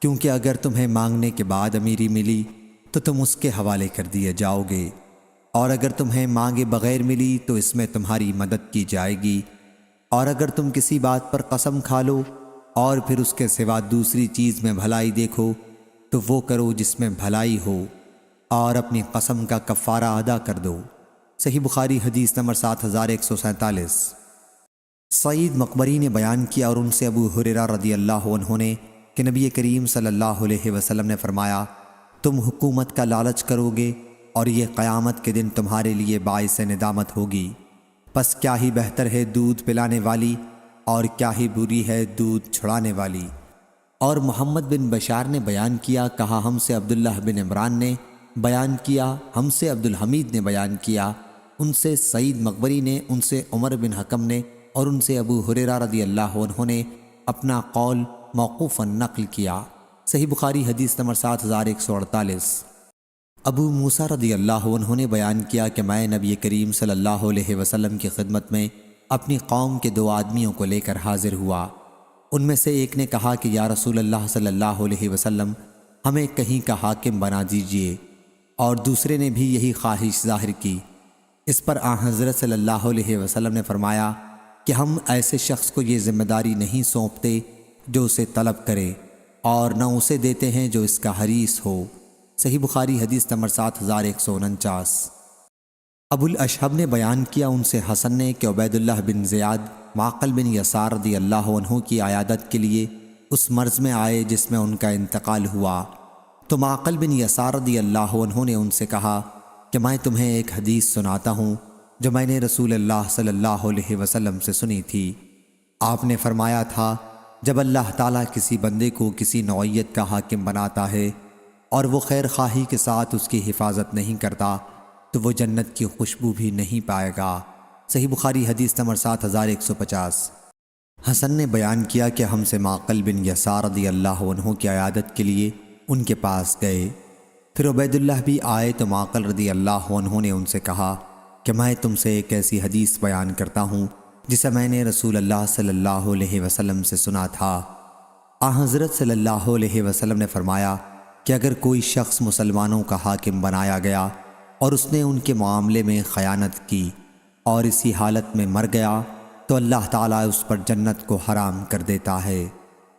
کیونکہ اگر تمہیں مانگنے کے بعد امیری ملی تو تم اس کے حوالے کر دیے جاؤ گے، اور اگر تمہیں مانگے بغیر ملی تو اس میں تمہاری مدد کی جائے گی، اور اگر تم کسی بات پر قسم کھا لو اور پھر اس کے سوا دوسری چیز میں بھلائی دیکھو تو وہ کرو جس میں بھلائی ہو، اور اپنی قسم کا کفارہ ادا کر دو۔ صحیح بخاری حدیث نمبر 7147۔ سعید مقبری نے بیان کیا اور ان سے ابو ہریرہ رضی اللہ عنہ نے کہ نبی کریم صلی اللہ علیہ وسلم نے فرمایا، تم حکومت کا لالچ کرو گے اور یہ قیامت کے دن تمہارے لیے باعث ندامت ہوگی، پس کیا ہی بہتر ہے دودھ پلانے والی اور کیا ہی بری ہے دودھ چھڑانے والی۔ اور محمد بن بشار نے بیان کیا، کہا ہم سے عبداللہ بن عمران نے بیان کیا، ہم سے عبد الحمید نے بیان کیا، ان سے سعید مقبری نے، ان سے عمر بن حکم نے، اور ان سے ابو ہریرہ رضی اللہ عنہ نے اپنا قول موقوفاً نقل کیا۔ صحیح بخاری حدیث نمبر 7148۔ ابو موسیٰ رضی اللہ عنہ نے بیان کیا کہ میں نبی کریم صلی اللہ علیہ وسلم کی خدمت میں اپنی قوم کے 2 آدمیوں کو لے کر حاضر ہوا۔ ان میں سے ایک نے کہا کہ یا رسول اللہ صلی اللہ علیہ وسلم، ہمیں کہیں کا حاکم بنا دیجئے، اور دوسرے نے بھی یہی خواہش ظاہر کی۔ اس پر حضرت صلی اللہ علیہ وسلم نے فرمایا کہ ہم ایسے شخص کو یہ ذمہ داری نہیں سونپتے جو اسے طلب کرے، اور نہ اسے دیتے ہیں جو اس کا حریص ہو۔ صحیح بخاری حدیث نمبر 7149۔ ابو الاشہب نے بیان کیا، ان سے حسن نے کہ عبید اللہ بن زیاد معقل بن یسار رضی اللہ عنہ کی عیادت کے لیے اس مرض میں آئے جس میں ان کا انتقال ہوا، تو معقل بن یسار رضی اللہ عنہ نے ان سے کہا کہ میں تمہیں ایک حدیث سناتا ہوں جو میں نے رسول اللہ صلی اللہ علیہ وسلم سے سنی تھی۔ آپ نے فرمایا تھا، جب اللہ تعالیٰ کسی بندے کو کسی نوعیت کا حاکم بناتا ہے اور وہ خیر خواہی کے ساتھ اس کی حفاظت نہیں کرتا تو وہ جنت کی خوشبو بھی نہیں پائے گا۔ صحیح بخاری حدیث نمبر 7150۔ حسن نے بیان کیا کہ ہم سے معقل بن یسار رضی اللہ عنہ کی عیادت کے لیے ان کے پاس گئے، پھر عبید اللہ بھی آئے تو معقل رضی اللہ عنہ نے ان سے کہا کہ میں تم سے ایک ایسی حدیث بیان کرتا ہوں جسے میں نے رسول اللہ صلی اللہ علیہ وسلم سے سنا تھا۔ حضرت صلی اللہ علیہ وسلم نے فرمایا کہ اگر کوئی شخص مسلمانوں کا حاکم بنایا گیا اور اس نے ان کے معاملے میں خیانت کی اور اسی حالت میں مر گیا تو اللہ تعالیٰ اس پر جنت کو حرام کر دیتا ہے۔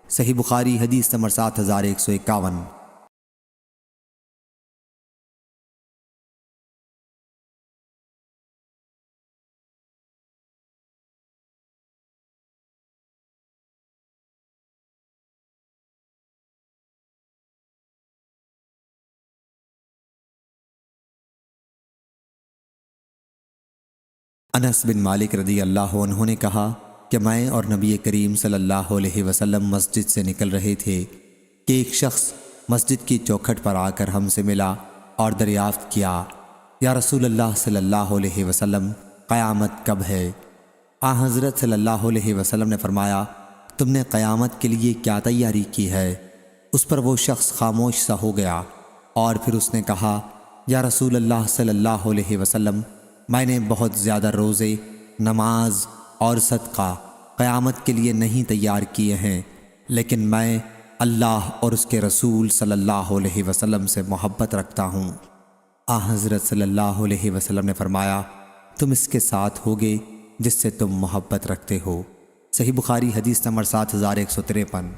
صحیح بخاری حدیث نمبر 7151۔ انس بن مالک رضی اللہ عنہ نے کہا کہ میں اور نبی کریم صلی اللہ علیہ وسلم مسجد سے نکل رہے تھے کہ ایک شخص مسجد کی چوکھٹ پر آ کر ہم سے ملا اور دریافت کیا، یا رسول اللہ صلی اللہ علیہ وسلم، قیامت کب ہے؟ حضرت صلی اللہ علیہ وسلم نے فرمایا، تم نے قیامت کے لیے کیا تیاری کی ہے؟ اس پر وہ شخص خاموش سا ہو گیا اور پھر اس نے کہا، یا رسول اللہ صلی اللہ علیہ وسلم، میں نے بہت زیادہ روزے، نماز اور صدقہ قیامت کے لیے نہیں تیار کیے ہیں، لیکن میں اللہ اور اس کے رسول صلی اللہ علیہ وسلم سے محبت رکھتا ہوں۔ حضرت صلی اللہ علیہ وسلم نے فرمایا، تم اس کے ساتھ ہوگے جس سے تم محبت رکھتے ہو۔ صحیح بخاری حدیث نمبر 7153۔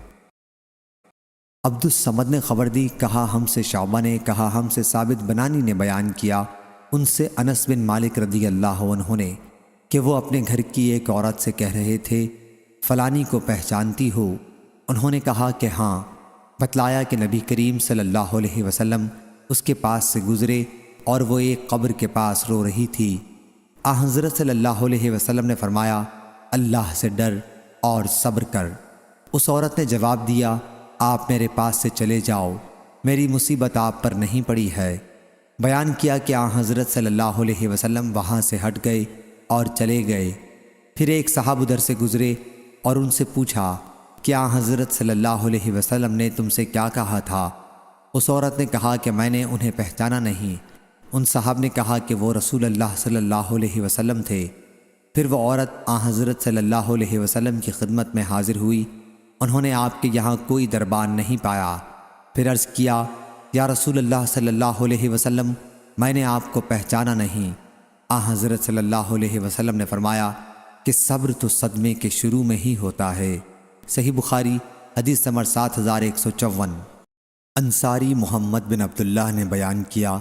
عبد الصمد نے خبر دی، کہا ہم سے شعبہ نے، کہا ہم سے ثابت بنانی نے بیان کیا، ان سے انس بن مالک رضی اللہ عنہ نے، کہ وہ اپنے گھر کی ایک عورت سے کہہ رہے تھے، فلانی کو پہچانتی ہو؟ انہوں نے کہا کہ ہاں۔ بتلایا کہ نبی کریم صلی اللہ علیہ وسلم اس کے پاس سے گزرے اور وہ ایک قبر کے پاس رو رہی تھی۔ حضرت صلی اللہ علیہ وسلم نے فرمایا، اللہ سے ڈر اور صبر کر۔ اس عورت نے جواب دیا، آپ میرے پاس سے چلے جاؤ، میری مصیبت آپ پر نہیں پڑی ہے۔ بیان کیا کہ حضرت صلی اللہ علیہ وسلم وہاں سے ہٹ گئے اور چلے گئے۔ پھر ایک صاحب ادھر سے گزرے اور ان سے پوچھا کہ حضرت صلی اللہ علیہ وسلم نے تم سے کیا کہا تھا؟ اس عورت نے کہا کہ میں نے انہیں پہچانا نہیں۔ ان صاحب نے کہا کہ وہ رسول اللہ صلی اللہ علیہ وسلم تھے۔ پھر وہ عورت حضرت صلی اللہ علیہ وسلم کی خدمت میں حاضر ہوئی۔ انہوں نے آپ کے یہاں کوئی دربان نہیں پایا۔ پھر عرض کیا، یا رسول اللہ صلی اللہ علیہ وسلم، میں نے آپ کو پہچانا نہیں۔ حضرت صلی اللہ علیہ وسلم نے فرمایا کہ صبر تو صدمے کے شروع میں ہی ہوتا ہے۔ صحیح بخاری حدیث نمبر 7154۔ انصاری محمد بن عبداللہ نے بیان کیا،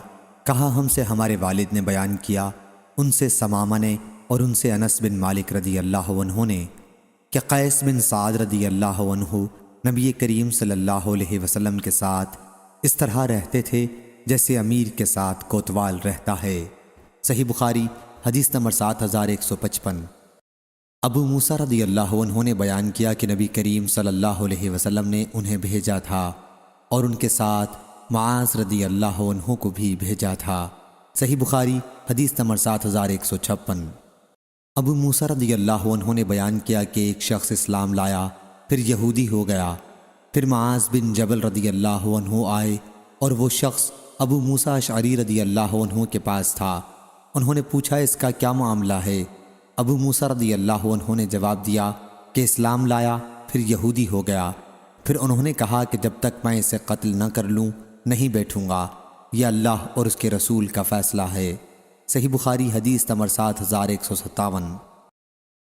کہا ہم سے ہمارے والد نے بیان کیا، ان سے سمامہ نے اور ان سے انس بن مالک رضی اللہ عنہ نے، کہ قیس بن سعد رضی اللہ عنہ نبی کریم صلی اللہ علیہ وسلم کے ساتھ اس طرح رہتے تھے جیسے امیر کے ساتھ کوتوال رہتا ہے۔ صحیح بخاری حدیث نمبر 7155۔ ابو موسیٰ رضی اللہ عنہ نے بیان کیا کہ نبی کریم صلی اللہ علیہ وسلم نے انہیں بھیجا تھا اور ان کے ساتھ معاذ رضی اللہ عنہ کو بھی بھیجا تھا۔ صحیح بخاری حدیث نمبر 7156۔ ابو موسیٰ رضی اللہ عنہ نے بیان کیا کہ ایک شخص اسلام لایا، پھر یہودی ہو گیا۔ پھر معاذ بن جبل رضی اللہ عنہ آئے اور وہ شخص ابو موسیٰ اشعری رضی اللہ عنہ کے پاس تھا۔ انہوں نے پوچھا، اس کا کیا معاملہ ہے؟ ابو موسیٰ رضی اللہ عنہ نے جواب دیا کہ اسلام لایا، پھر یہودی ہو گیا۔ پھر انہوں نے کہا کہ جب تک میں اسے قتل نہ کر لوں نہیں بیٹھوں گا، یہ اللہ اور اس کے رسول کا فیصلہ ہے۔ صحیح بخاری حدیث نمبر 7157۔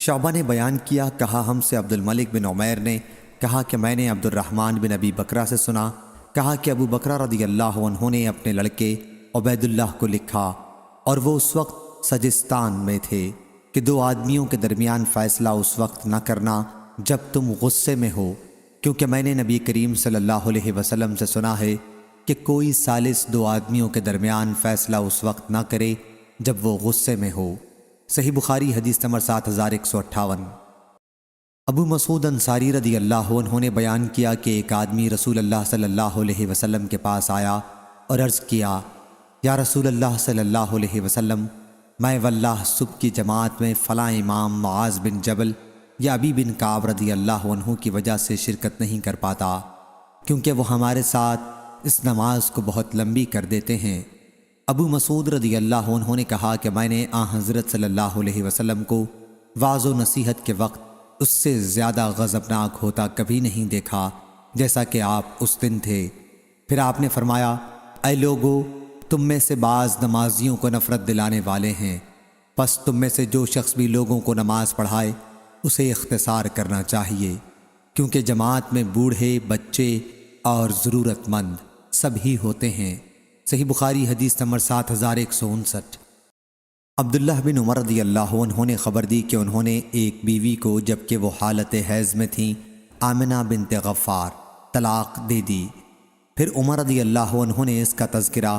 شعبہ نے بیان کیا، کہا ہم سے عبد الملک بن عمیر نے، کہا کہ میں نے عبد الرحمن بن ابی بکرہ سے سنا، کہا کہ ابو بکرہ رضی اللہ عنہ نے اپنے لڑکے عبید اللہ کو لکھا، اور وہ اس وقت سجستان میں تھے، کہ دو آدمیوں کے درمیان فیصلہ اس وقت نہ کرنا جب تم غصے میں ہو، کیونکہ میں نے نبی کریم صلی اللہ علیہ وسلم سے سنا ہے کہ کوئی ثالث دو آدمیوں کے درمیان فیصلہ اس وقت نہ کرے جب وہ غصے میں ہو۔ صحیح بخاری حدیث نمبر 7158۔ ابو مسعود انصاری رضی اللہ عنہ نے بیان کیا کہ ایک آدمی رسول اللہ صلی اللہ علیہ وسلم کے پاس آیا اور عرض کیا، یا رسول اللہ صلی اللہ علیہ وسلم، میں واللہ صبح کی جماعت میں فلاں امام معاذ بن جبل یا ابی بن کعب رضی اللہ عنہ کی وجہ سے شرکت نہیں کر پاتا، کیونکہ وہ ہمارے ساتھ اس نماز کو بہت لمبی کر دیتے ہیں۔ ابو مسعود رضی اللہ عنہ نے کہا کہ میں نے حضرت صلی اللہ علیہ وسلم کو واعظ و نصیحت کے وقت اس سے زیادہ غضبناک ہوتا کبھی نہیں دیکھا جیسا کہ آپ اس دن تھے۔ پھر آپ نے فرمایا، اے لوگو، تم میں سے بعض نمازیوں کو نفرت دلانے والے ہیں، پس تم میں سے جو شخص بھی لوگوں کو نماز پڑھائے اسے اختصار کرنا چاہیے، کیونکہ جماعت میں بوڑھے، بچے اور ضرورت مند سب ہی ہوتے ہیں۔ صحیح بخاری حدیث نمبر 7159۔ عبداللہ بن عمر رضی اللہ عنہ نے خبر دی کہ انہوں نے ایک بیوی کو جبکہ وہ حالت حیض میں تھیں، آمنہ بنت غفار، طلاق دے دی۔ پھر عمر رضی اللہ عنہ نے اس کا تذکرہ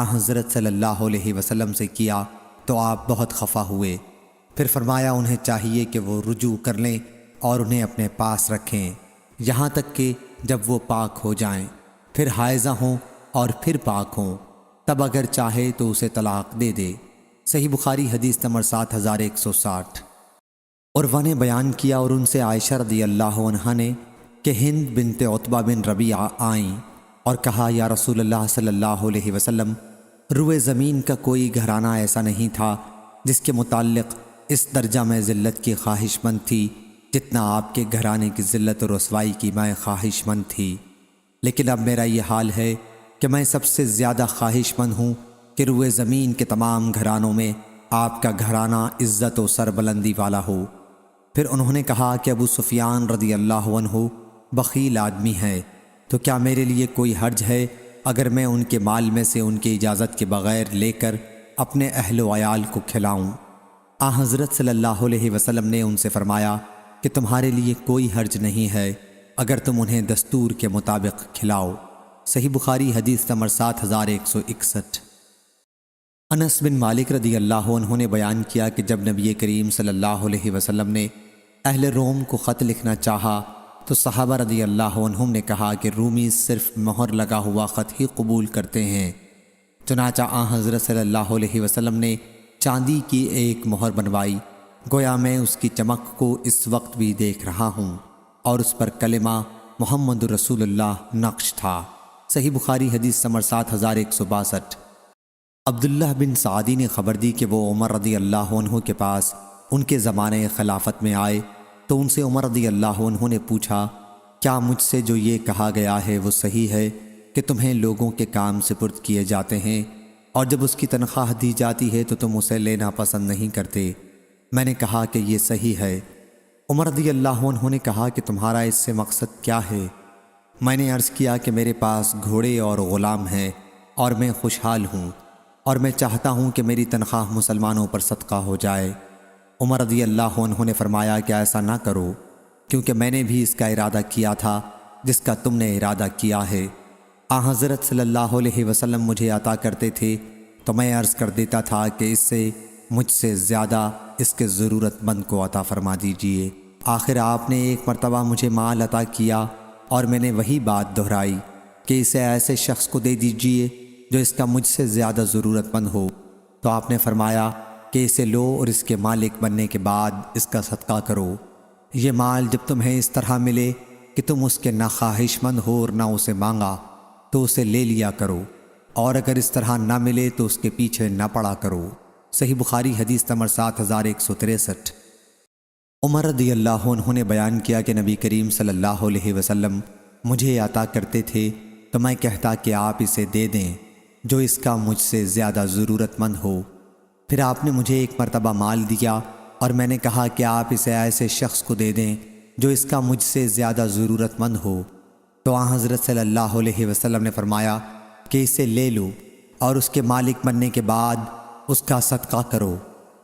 حضرت صلی اللہ علیہ وسلم سے کیا تو آپ بہت خفا ہوئے۔ پھر فرمایا انہیں چاہیے کہ وہ رجوع کر لیں اور انہیں اپنے پاس رکھیں یہاں تک کہ جب وہ پاک ہو جائیں، پھر حائضہ ہوں اور پھر پاک ہوں، تب اگر چاہے تو اسے طلاق دے دے۔ صحیح بخاری حدیث نمبر 7160۔ عروہ نے بیان کیا اور ان سے عائشہ رضی اللہ عنہا نے کہ ہند بنت عتبہ بن ربیعہ آئیں اور کہا، یا رسول اللہ صلی اللہ علیہ وسلم، روئے زمین کا کوئی گھرانہ ایسا نہیں تھا جس کے متعلق اس درجہ میں ذلت کی خواہش مند تھی جتنا آپ کے گھرانے کی ذلت اور رسوائی کی میں خواہش مند تھی، لیکن اب میرا یہ حال ہے کہ میں سب سے زیادہ خواہش مند ہوں کہ روئے زمین کے تمام گھرانوں میں آپ کا گھرانہ عزت و سربلندی والا ہو۔ پھر انہوں نے کہا کہ ابو سفیان رضی اللہ عنہ بخیل آدمی ہے، تو کیا میرے لیے کوئی حرج ہے اگر میں ان کے مال میں سے ان کی اجازت کے بغیر لے کر اپنے اہل و عیال کو کھلاؤں؟ حضرت صلی اللہ علیہ وسلم نے ان سے فرمایا کہ تمہارے لیے کوئی حرج نہیں ہے اگر تم انہیں دستور کے مطابق کھلاؤ۔ صحیح بخاری حدیث نمبر 7161۔ انس بن مالک رضی اللہ عنہ نے بیان کیا کہ جب نبی کریم صلی اللہ علیہ وسلم نے اہل روم کو خط لکھنا چاہا تو صحابہ رضی اللہ عنہم نے کہا کہ رومی صرف مہر لگا ہوا خط ہی قبول کرتے ہیں۔ چنانچہ حضرت صلی اللہ علیہ وسلم نے چاندی کی ایک مہر بنوائی، گویا میں اس کی چمک کو اس وقت بھی دیکھ رہا ہوں، اور اس پر کلمہ محمد رسول اللہ نقش تھا۔ صحیح بخاری حدیث نمبر 7162۔ عبداللہ بن سعدی نے خبر دی کہ وہ عمر رضی اللہ عنہ کے پاس ان کے زمانے خلافت میں آئے تو ان سے عمر رضی اللہ عنہ نے پوچھا، کیا مجھ سے جو یہ کہا گیا ہے وہ صحیح ہے کہ تمہیں لوگوں کے کام سپرد کیے جاتے ہیں اور جب اس کی تنخواہ دی جاتی ہے تو تم اسے لینا پسند نہیں کرتے؟ میں نے کہا کہ یہ صحیح ہے۔ عمر رضی اللہ عنہ نے کہا کہ تمہارا اس سے مقصد کیا ہے؟ میں نے عرض کیا کہ میرے پاس گھوڑے اور غلام ہیں اور میں خوشحال ہوں اور میں چاہتا ہوں کہ میری تنخواہ مسلمانوں پر صدقہ ہو جائے۔ عمر رضی اللہ عنہ نے فرمایا کہ ایسا نہ کرو، کیونکہ میں نے بھی اس کا ارادہ کیا تھا جس کا تم نے ارادہ کیا ہے۔ حضرت صلی اللہ علیہ وسلم مجھے عطا کرتے تھے تو میں عرض کر دیتا تھا کہ اس سے مجھ سے زیادہ اس کے ضرورت مند کو عطا فرما دیجئے۔ آخر آپ نے ایک مرتبہ مجھے مال عطا کیا اور میں نے وہی بات دہرائی کہ اسے ایسے شخص کو دے دیجئے جو اس کا مجھ سے زیادہ ضرورت مند ہو، تو آپ نے فرمایا کہ اسے لو اور اس کے مالک بننے کے بعد اس کا صدقہ کرو۔ یہ مال جب تمہیں اس طرح ملے کہ تم اس کے نہ خواہش مند ہو اور نہ اسے مانگا تو اسے لے لیا کرو، اور اگر اس طرح نہ ملے تو اس کے پیچھے نہ پڑا کرو۔ صحیح بخاری حدیث نمبر 7163۔ عمر رضی اللہ عنہ نے بیان کیا کہ نبی کریم صلی اللہ علیہ وسلم مجھے عطا کرتے تھے تو میں کہتا کہ آپ اسے دے دیں جو اس کا مجھ سے زیادہ ضرورت مند ہو۔ پھر آپ نے مجھے ایک مرتبہ مال دیا اور میں نے کہا کہ آپ اسے ایسے شخص کو دے دیں جو اس کا مجھ سے زیادہ ضرورت مند ہو، تو حضرت صلی اللہ علیہ وسلم نے فرمایا کہ اسے لے لو اور اس کے مالک بننے کے بعد اس کا صدقہ کرو۔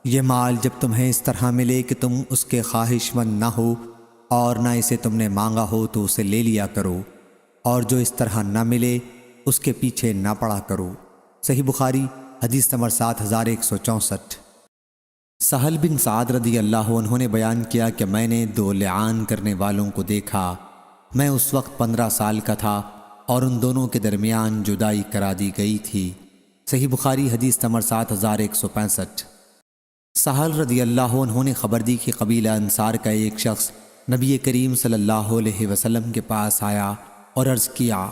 یہ مال جب تمہیں اس طرح ملے کہ تم اس کے خواہش مند نہ ہو اور نہ اسے تم نے مانگا ہو تو اسے لے لیا کرو، اور جو اس طرح نہ ملے اس کے پیچھے نہ پڑا کرو۔ صحیح بخاری حدیث نمبر 7164۔ سہل بن سعد رضی اللہ عنہ نے بیان کیا کہ میں نے 2 لعان کرنے والوں کو دیکھا۔ میں اس وقت 15 سال کا تھا اور ان دونوں کے درمیان جدائی کرا دی گئی تھی۔ صحیح بخاری حدیث نمبر 7165۔ سہل رضی اللہ عنہ نے خبر دی کہ قبیلہ انصار کا ایک شخص نبی کریم صلی اللہ علیہ وسلم کے پاس آیا اور عرض کیا،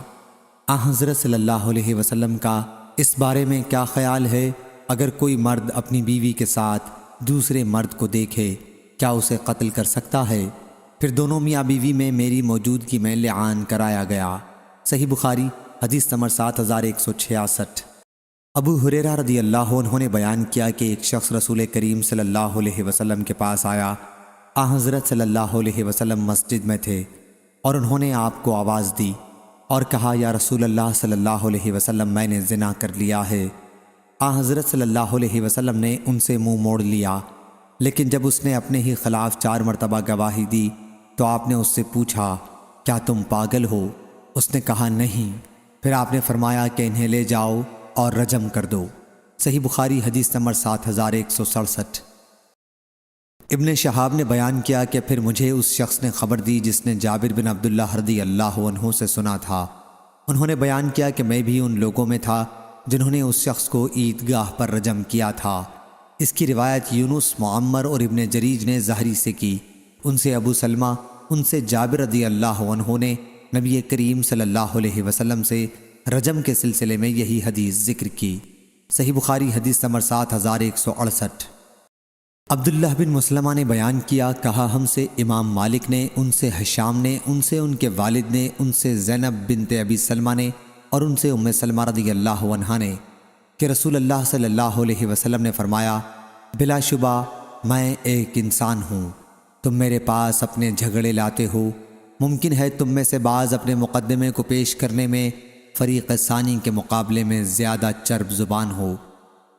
حضرت صلی اللہ علیہ وسلم کا اس بارے میں کیا خیال ہے اگر کوئی مرد اپنی بیوی کے ساتھ دوسرے مرد کو دیکھے؟ کیا اسے قتل کر سکتا ہے؟ پھر دونوں میاں بیوی میں میری موجودگی میں لعان کرایا گیا۔ صحیح بخاری حدیث نمبر 7166۔ ابو ہریرہ رضی اللہ عنہ نے بیان کیا کہ ایک شخص رسول کریم صلی اللہ علیہ وسلم کے پاس آیا۔ حضرت صلی اللہ علیہ وسلم مسجد میں تھے اور انہوں نے آپ کو آواز دی اور کہا، یا رسول اللہ صلی اللہ علیہ وسلم، میں نے زنا کر لیا ہے۔ حضرت صلی اللہ علیہ وسلم نے ان سے منہ موڑ لیا، لیکن جب اس نے اپنے ہی خلاف 4 مرتبہ گواہی دی تو آپ نے اس سے پوچھا، کیا تم پاگل ہو؟ اس نے کہا، نہیں۔ پھر آپ نے فرمایا کہ انہیں لے جاؤ اور رجم کر دو۔ صحیح بخاری حدیث نمبر 7167۔ ابن شہاب نے بیان کیا کہ پھر مجھے اس شخص نے خبر دی جس نے جابر بن عبداللہ رضی اللہ عنہ سے سنا تھا۔ انہوں نے بیان کیا کہ میں بھی ان لوگوں میں تھا جنہوں نے اس شخص کو عیدگاہ پر رجم کیا تھا۔ اس کی روایت یونس، معمر اور ابن جریج نے زہری سے کی، ان سے ابو سلمہ، ان سے جابر رضی اللہ عنہ نے نبی کریم صلی اللہ علیہ وسلم سے رجم کے سلسلے میں یہی حدیث ذکر کی۔ صحیح بخاری حدیث نمبر 7168۔ عبداللہ بن مسلمہ نے بیان کیا، کہا ہم سے امام مالک نے، ان سے ہشام نے، ان سے ان کے والد نے، ان سے زینب بنت ابی سلمہ نے اور ان سے ام سلمہ رضی اللہ عنہا نے کہ رسول اللہ صلی اللہ علیہ وسلم نے فرمایا، بلا شبہ میں ایک انسان ہوں، تم میرے پاس اپنے جھگڑے لاتے ہو، ممکن ہے تم میں سے بعض اپنے مقدمے کو پیش کرنے میں فریق ثانی کے مقابلے میں زیادہ چرب زبان ہو،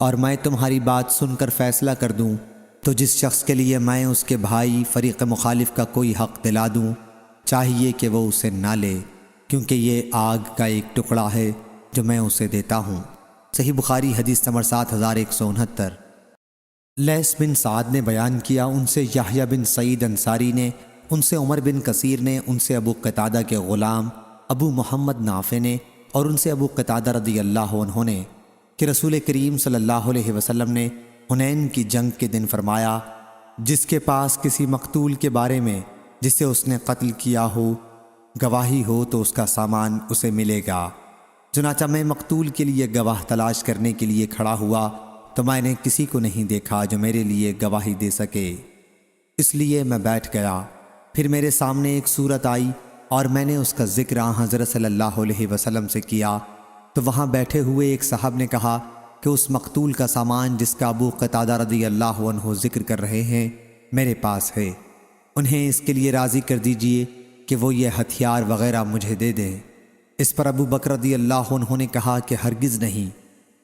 اور میں تمہاری بات سن کر فیصلہ کر دوں تو جس شخص کے لیے میں اس کے بھائی فریق مخالف کا کوئی حق دلا دوں، چاہیے کہ وہ اسے نہ لے، کیونکہ یہ آگ کا ایک ٹکڑا ہے جو میں اسے دیتا ہوں۔ صحیح بخاری حدیث نمبر 7169۔ لیث بن سعد نے بیان کیا، ان سے یحییٰ بن سعید انصاری نے، ان سے عمر بن کثیر نے، ان سے ابو قتادہ کے غلام ابو محمد نافع نے اور ان سے ابو قتادہ رضی اللہ عنہ نے کہ رسول کریم صلی اللہ علیہ وسلم نے حنین کی جنگ کے دن فرمایا، جس کے پاس کسی مقتول کے بارے میں جسے اس نے قتل کیا ہو گواہی ہو تو اس کا سامان اسے ملے گا۔ چنانچہ میں مقتول کے لیے گواہ تلاش کرنے کے لیے کھڑا ہوا تو میں نے کسی کو نہیں دیکھا جو میرے لیے گواہی دے سکے، اس لیے میں بیٹھ گیا۔ پھر میرے سامنے ایک صورت آئی اور میں نے اس کا ذکر حضرت صلی اللہ علیہ وسلم سے کیا تو وہاں بیٹھے ہوئے ایک صاحب نے کہا کہ اس مقتول کا سامان جس کا ابو قتادہ رضی اللہ عنہ ذکر کر رہے ہیں میرے پاس ہے، انہیں اس کے لیے راضی کر دیجئے کہ وہ یہ ہتھیار وغیرہ مجھے دے دیں۔ اس پر ابو بکر رضی اللہ عنہ نے کہا کہ ہرگز نہیں،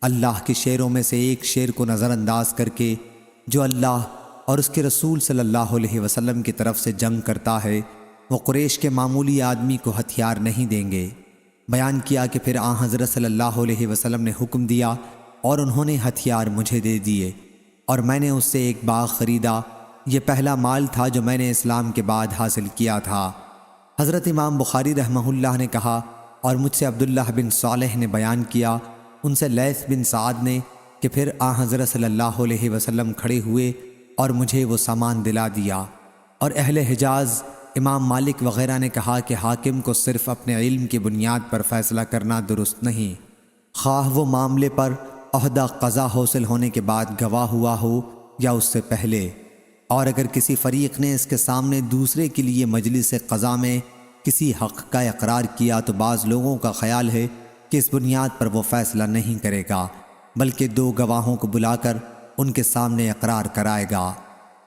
اللہ کے شعروں میں سے ایک شعر کو نظر انداز کر کے جو اللہ اور اس کے رسول صلی اللہ علیہ وسلم کی طرف سے جنگ کرتا ہے وہ قریش کے معمولی آدمی کو ہتھیار نہیں دیں گے۔ بیان کیا کہ پھر حضرت صلی اللہ علیہ وسلم نے حکم دیا اور انہوں نے ہتھیار مجھے دے دیے اور میں نے اس سے ایک باغ خریدا، یہ پہلا مال تھا جو میں نے اسلام کے بعد حاصل کیا تھا۔ حضرت امام بخاری رحمہ اللہ نے کہا، اور مجھ سے عبداللہ بن صالح نے بیان کیا، ان سے لیث بن سعد نے کہ پھر حضرت صلی اللہ علیہ وسلم کھڑے ہوئے اور مجھے وہ سامان دلا دیا۔ اور اہل حجاز امام مالک وغیرہ نے کہا کہ حاکم کو صرف اپنے علم کی بنیاد پر فیصلہ کرنا درست نہیں، خواہ وہ معاملے پر عہدہ قضا حاصل ہونے کے بعد گواہ ہوا ہو یا اس سے پہلے، اور اگر کسی فریق نے اس کے سامنے دوسرے کے لیے مجلس قضا میں کسی حق کا اقرار کیا تو بعض لوگوں کا خیال ہے کہ اس بنیاد پر وہ فیصلہ نہیں کرے گا بلکہ 2 گواہوں کو بلا کر ان کے سامنے اقرار کرائے گا۔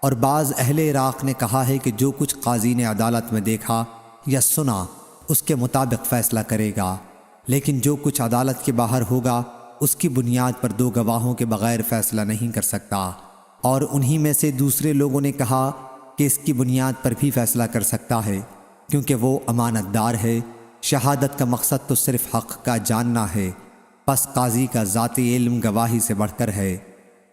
اور بعض اہل عراق نے کہا ہے کہ جو کچھ قاضی نے عدالت میں دیکھا یا سنا اس کے مطابق فیصلہ کرے گا، لیکن جو کچھ عدالت کے باہر ہوگا اس کی بنیاد پر 2 گواہوں کے بغیر فیصلہ نہیں کر سکتا۔ اور انہی میں سے دوسرے لوگوں نے کہا کہ اس کی بنیاد پر بھی فیصلہ کر سکتا ہے، کیونکہ وہ امانت دار ہے، شہادت کا مقصد تو صرف حق کا جاننا ہے، پس قاضی کا ذاتی علم گواہی سے بڑھ کر ہے۔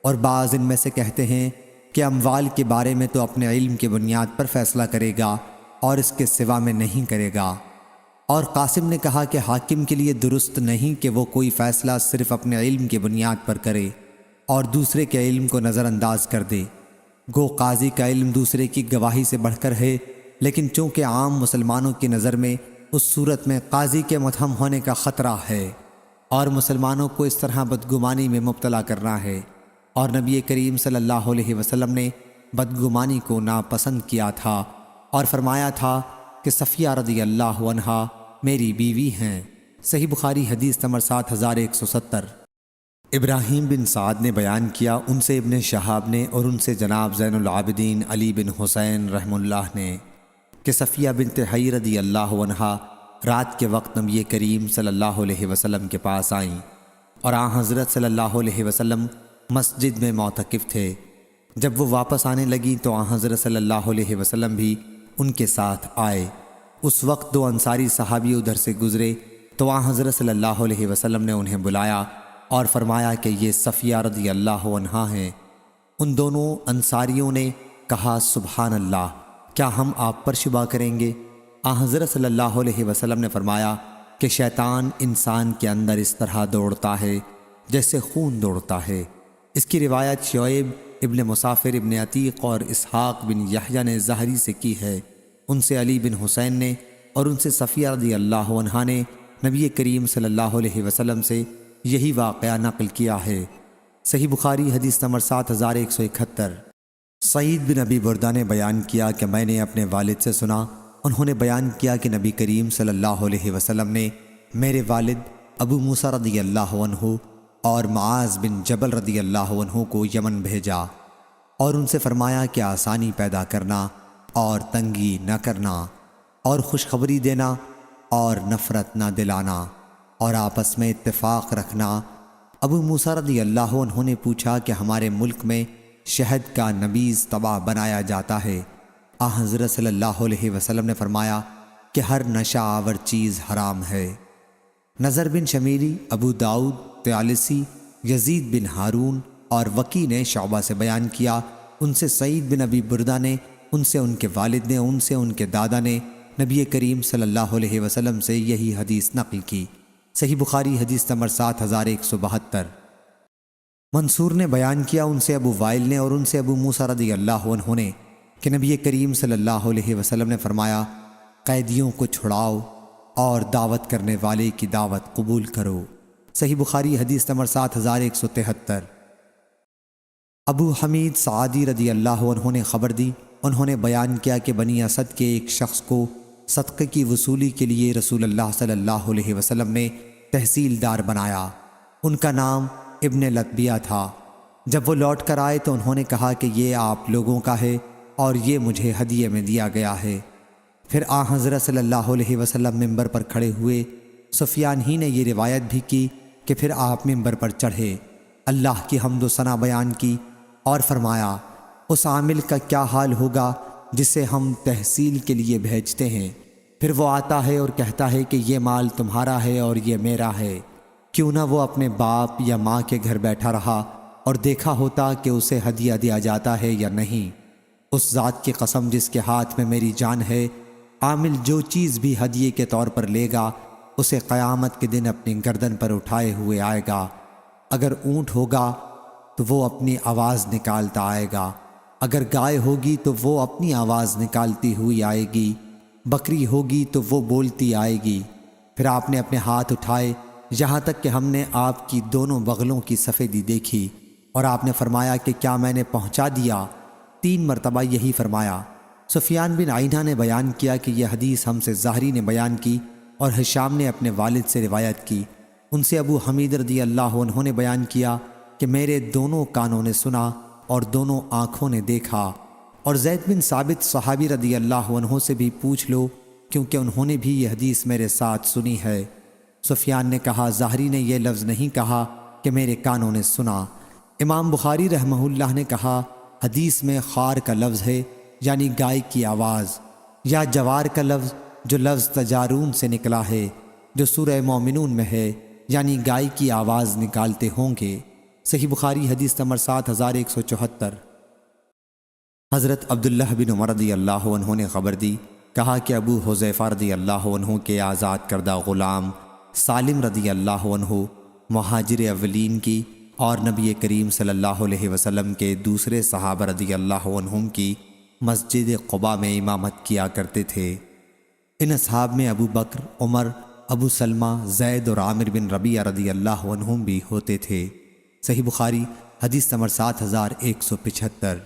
اور بعض ان میں سے کہتے ہیں کہ اموال کے بارے میں تو اپنے علم کی بنیاد پر فیصلہ کرے گا اور اس کے سوا میں نہیں کرے گا۔ اور قاسم نے کہا کہ حاکم کے لیے درست نہیں کہ وہ کوئی فیصلہ صرف اپنے علم کی بنیاد پر کرے اور دوسرے کے علم کو نظر انداز کر دے، گو قاضی کا علم دوسرے کی گواہی سے بڑھ کر ہے، لیکن چونکہ عام مسلمانوں کی نظر میں اس صورت میں قاضی کے متہم ہونے کا خطرہ ہے اور مسلمانوں کو اس طرح بدگمانی میں مبتلا کرنا ہے، اور نبی کریم صلی اللہ علیہ وسلم نے بدگمانی کو ناپسند کیا تھا اور فرمایا تھا کہ صفیہ رضی اللہ عنہا میری بیوی ہیں۔ صحیح بخاری حدیث نمبر 7170۔ ابراہیم بن سعد نے بیان کیا، ان سے ابن شہاب نے اور ان سے جناب زین العابدین علی بن حسین رحم اللہ نے کہ صفیہ بنت حی رضی اللہ عنہا رات کے وقت نبی کریم صلی اللہ علیہ وسلم کے پاس آئیں اور آن حضرت صلی اللہ علیہ وسلم مسجد میں معتکف تھے۔ جب وہ واپس آنے لگیں تو آن حضرت صلی اللہ علیہ وسلم بھی ان کے ساتھ آئے۔ اس وقت دو انصاری صحابی ادھر سے گزرے تو آن حضرت صلی اللہ علیہ وسلم نے انہیں بلایا اور فرمایا کہ یہ صفیہ رضی اللہ عنہا ہیں۔ ان دونوں انصاریوں نے کہا سبحان اللہ، کیا ہم آپ پر شبہ کریں گے؟ آن حضرت صلی اللہ علیہ وسلم نے فرمایا کہ شیطان انسان کے اندر اس طرح دوڑتا ہے جیسے خون دوڑتا ہے۔ اس کی روایت شعیب ابن مسافر ابن عتیق اور اسحاق بن یحییٰ نے زہری سے کی ہے۔ ان سے علی بن حسین نے اور ان سے صفیہ رضی اللہ عنہا نے نبی کریم صلی اللہ علیہ وسلم سے یہی واقعہ نقل کیا ہے۔ صحیح بخاری حدیث نمبر 7171۔ سعید بن ابی بردہ نے بیان کیا کہ میں نے اپنے والد سے سنا، انہوں نے بیان کیا کہ نبی کریم صلی اللہ علیہ وسلم نے میرے والد ابو موسیٰ رضی اللہ عنہ اور معاذ بن جبل رضی اللہ عنہ کو یمن بھیجا اور ان سے فرمایا کہ آسانی پیدا کرنا اور تنگی نہ کرنا اور خوشخبری دینا اور نفرت نہ دلانا اور آپس میں اتفاق رکھنا۔ ابو موسیٰ رضی اللہ عنہ نے پوچھا کہ ہمارے ملک میں شہد کا نبیذ طبع بنایا جاتا ہے؟ حضرت صلی اللہ علیہ وسلم نے فرمایا کہ ہر نشہ آور چیز حرام ہے۔ نظر بن شمیری، ابو داؤد طیالسی، یزید بن ہارون اور وکی نے شعبہ سے بیان کیا، ان سے سعید بن ابی بردہ نے، ان سے ان کے والد نے، ان سے ان کے دادا نے نبی کریم صلی اللہ علیہ وسلم سے یہی حدیث نقل کی۔ صحیح بخاری حدیث نمبر 7172۔ منصور نے بیان کیا، ان سے ابو وائل نے اور ان سے ابو موسیٰ رضی اللہ عنہ نے کہ نبی کریم صلی اللہ علیہ وسلم نے فرمایا قیدیوں کو چھڑاؤ اور دعوت کرنے والے کی دعوت قبول کرو۔ صحیح بخاری حدیث نمبر 7173۔ ابو حمید سعادی رضی اللہ عنہ نے خبر دی، انہوں نے بیان کیا کہ بنی اسد کے ایک شخص کو صدقے کی وصولی کے لیے رسول اللہ صلی اللہ علیہ وسلم نے تحصیلدار بنایا۔ ان کا نام ابن لطبیہ تھا۔ جب وہ لوٹ کر آئے تو انہوں نے کہا کہ یہ آپ لوگوں کا ہے اور یہ مجھے ہدیے میں دیا گیا ہے۔ پھر آن حضرت صلی اللہ علیہ وسلم ممبر پر کھڑے ہوئے۔ سفیان ہی نے یہ روایت بھی کی کہ پھر آپ ممبر پر چڑھے، اللہ کی حمد و ثنا بیان کی اور فرمایا اس عامل کا کیا حال ہوگا جسے ہم تحصیل کے لیے بھیجتے ہیں، پھر وہ آتا ہے اور کہتا ہے کہ یہ مال تمہارا ہے اور یہ میرا ہے۔ کیوں نہ وہ اپنے باپ یا ماں کے گھر بیٹھا رہا اور دیکھا ہوتا کہ اسے ہدیہ دیا جاتا ہے یا نہیں۔ اس ذات کی قسم جس کے ہاتھ میں میری جان ہے، عامل جو چیز بھی ہدیے کے طور پر لے گا اسے قیامت کے دن اپنی گردن پر اٹھائے ہوئے آئے گا۔ اگر اونٹ ہوگا تو وہ اپنی آواز نکالتا آئے گا، اگر گائے ہوگی تو وہ اپنی آواز نکالتی ہوئی آئے گی، بکری ہوگی تو وہ بولتی آئے گی۔ پھر آپ نے اپنے ہاتھ اٹھائے یہاں تک کہ ہم نے آپ کی دونوں بغلوں کی سفیدی دیکھی، اور آپ نے فرمایا کہ کیا میں نے پہنچا دیا؟ 3 مرتبہ یہی فرمایا۔ سفیان بن عینہ نے بیان کیا کہ یہ حدیث ہم سے زہری نے بیان کی اور ہشام نے اپنے والد سے روایت کی۔ ان سے ابو حمید رضی اللہ عنہ نے بیان کیا کہ میرے دونوں کانوں نے سنا اور دونوں آنکھوں نے دیکھا۔ اور زید بن ثابت صحابی رضی اللہ عنہ سے بھی پوچھ لو کیونکہ انہوں نے بھی یہ حدیث میرے ساتھ سنی ہے۔ سفیان نے کہا زہری نے یہ لفظ نہیں کہا کہ میرے کانوں نے سنا۔ امام بخاری رحمہ اللہ نے کہا حدیث میں خار کا لفظ ہے یعنی گائے کی آواز، یا جوار کا لفظ جو لفظ تجارون سے نکلا ہے جو سورہ مومنون میں ہے، یعنی گائے کی آواز نکالتے ہوں گے۔ صحیح بخاری حدیث نمبر 7174۔ حضرت عبداللہ بن عمر رضی اللہ عنہ نے خبر دی، کہا کہ ابو حذیفہ رضی اللہ عنہ کے آزاد کردہ غلام سالم رضی اللہ عنہ مہاجر اولین کی اور نبی کریم صلی اللہ علیہ وسلم کے دوسرے صحابہ رضی اللہ عنہم کی مسجد قباء میں امامت کیا کرتے تھے۔ ان اصحاب میں ابو بکر، عمر، ابو سلمہ، زید اور عامر بن ربیعہ رضی اللہ عنہم بھی ہوتے تھے۔ صحیح بخاری حدیث نمبر 7175۔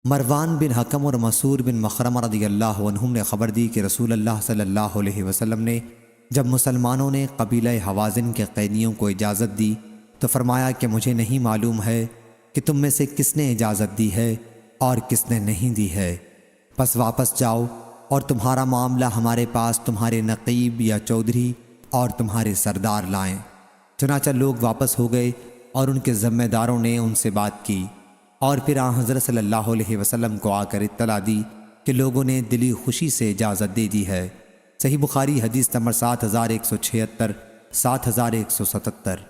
مروان بن حکم اور مسعور بن مخرمہ رضی اللہ عنہم نے خبر دی کہ رسول اللہ صلی اللہ علیہ وسلم نے جب مسلمانوں نے قبیلہ حوازن کے قیدیوں کو اجازت دی تو فرمایا کہ مجھے نہیں معلوم ہے کہ تم میں سے کس نے اجازت دی ہے اور کس نے نہیں دی ہے، پس واپس جاؤ اور تمہارا معاملہ ہمارے پاس تمہارے نقیب یا چودھری اور تمہارے سردار لائیں۔ چنانچہ لوگ واپس ہو گئے اور ان کے ذمہ داروں نے ان سے بات کی، اور پھر آن حضرت صلی اللہ علیہ وسلم کو آ کر اطلاع دی کہ لوگوں نے دلی خوشی سے اجازت دے دی ہے۔ صحیح بخاری حدیث نمبر 7176، 7177۔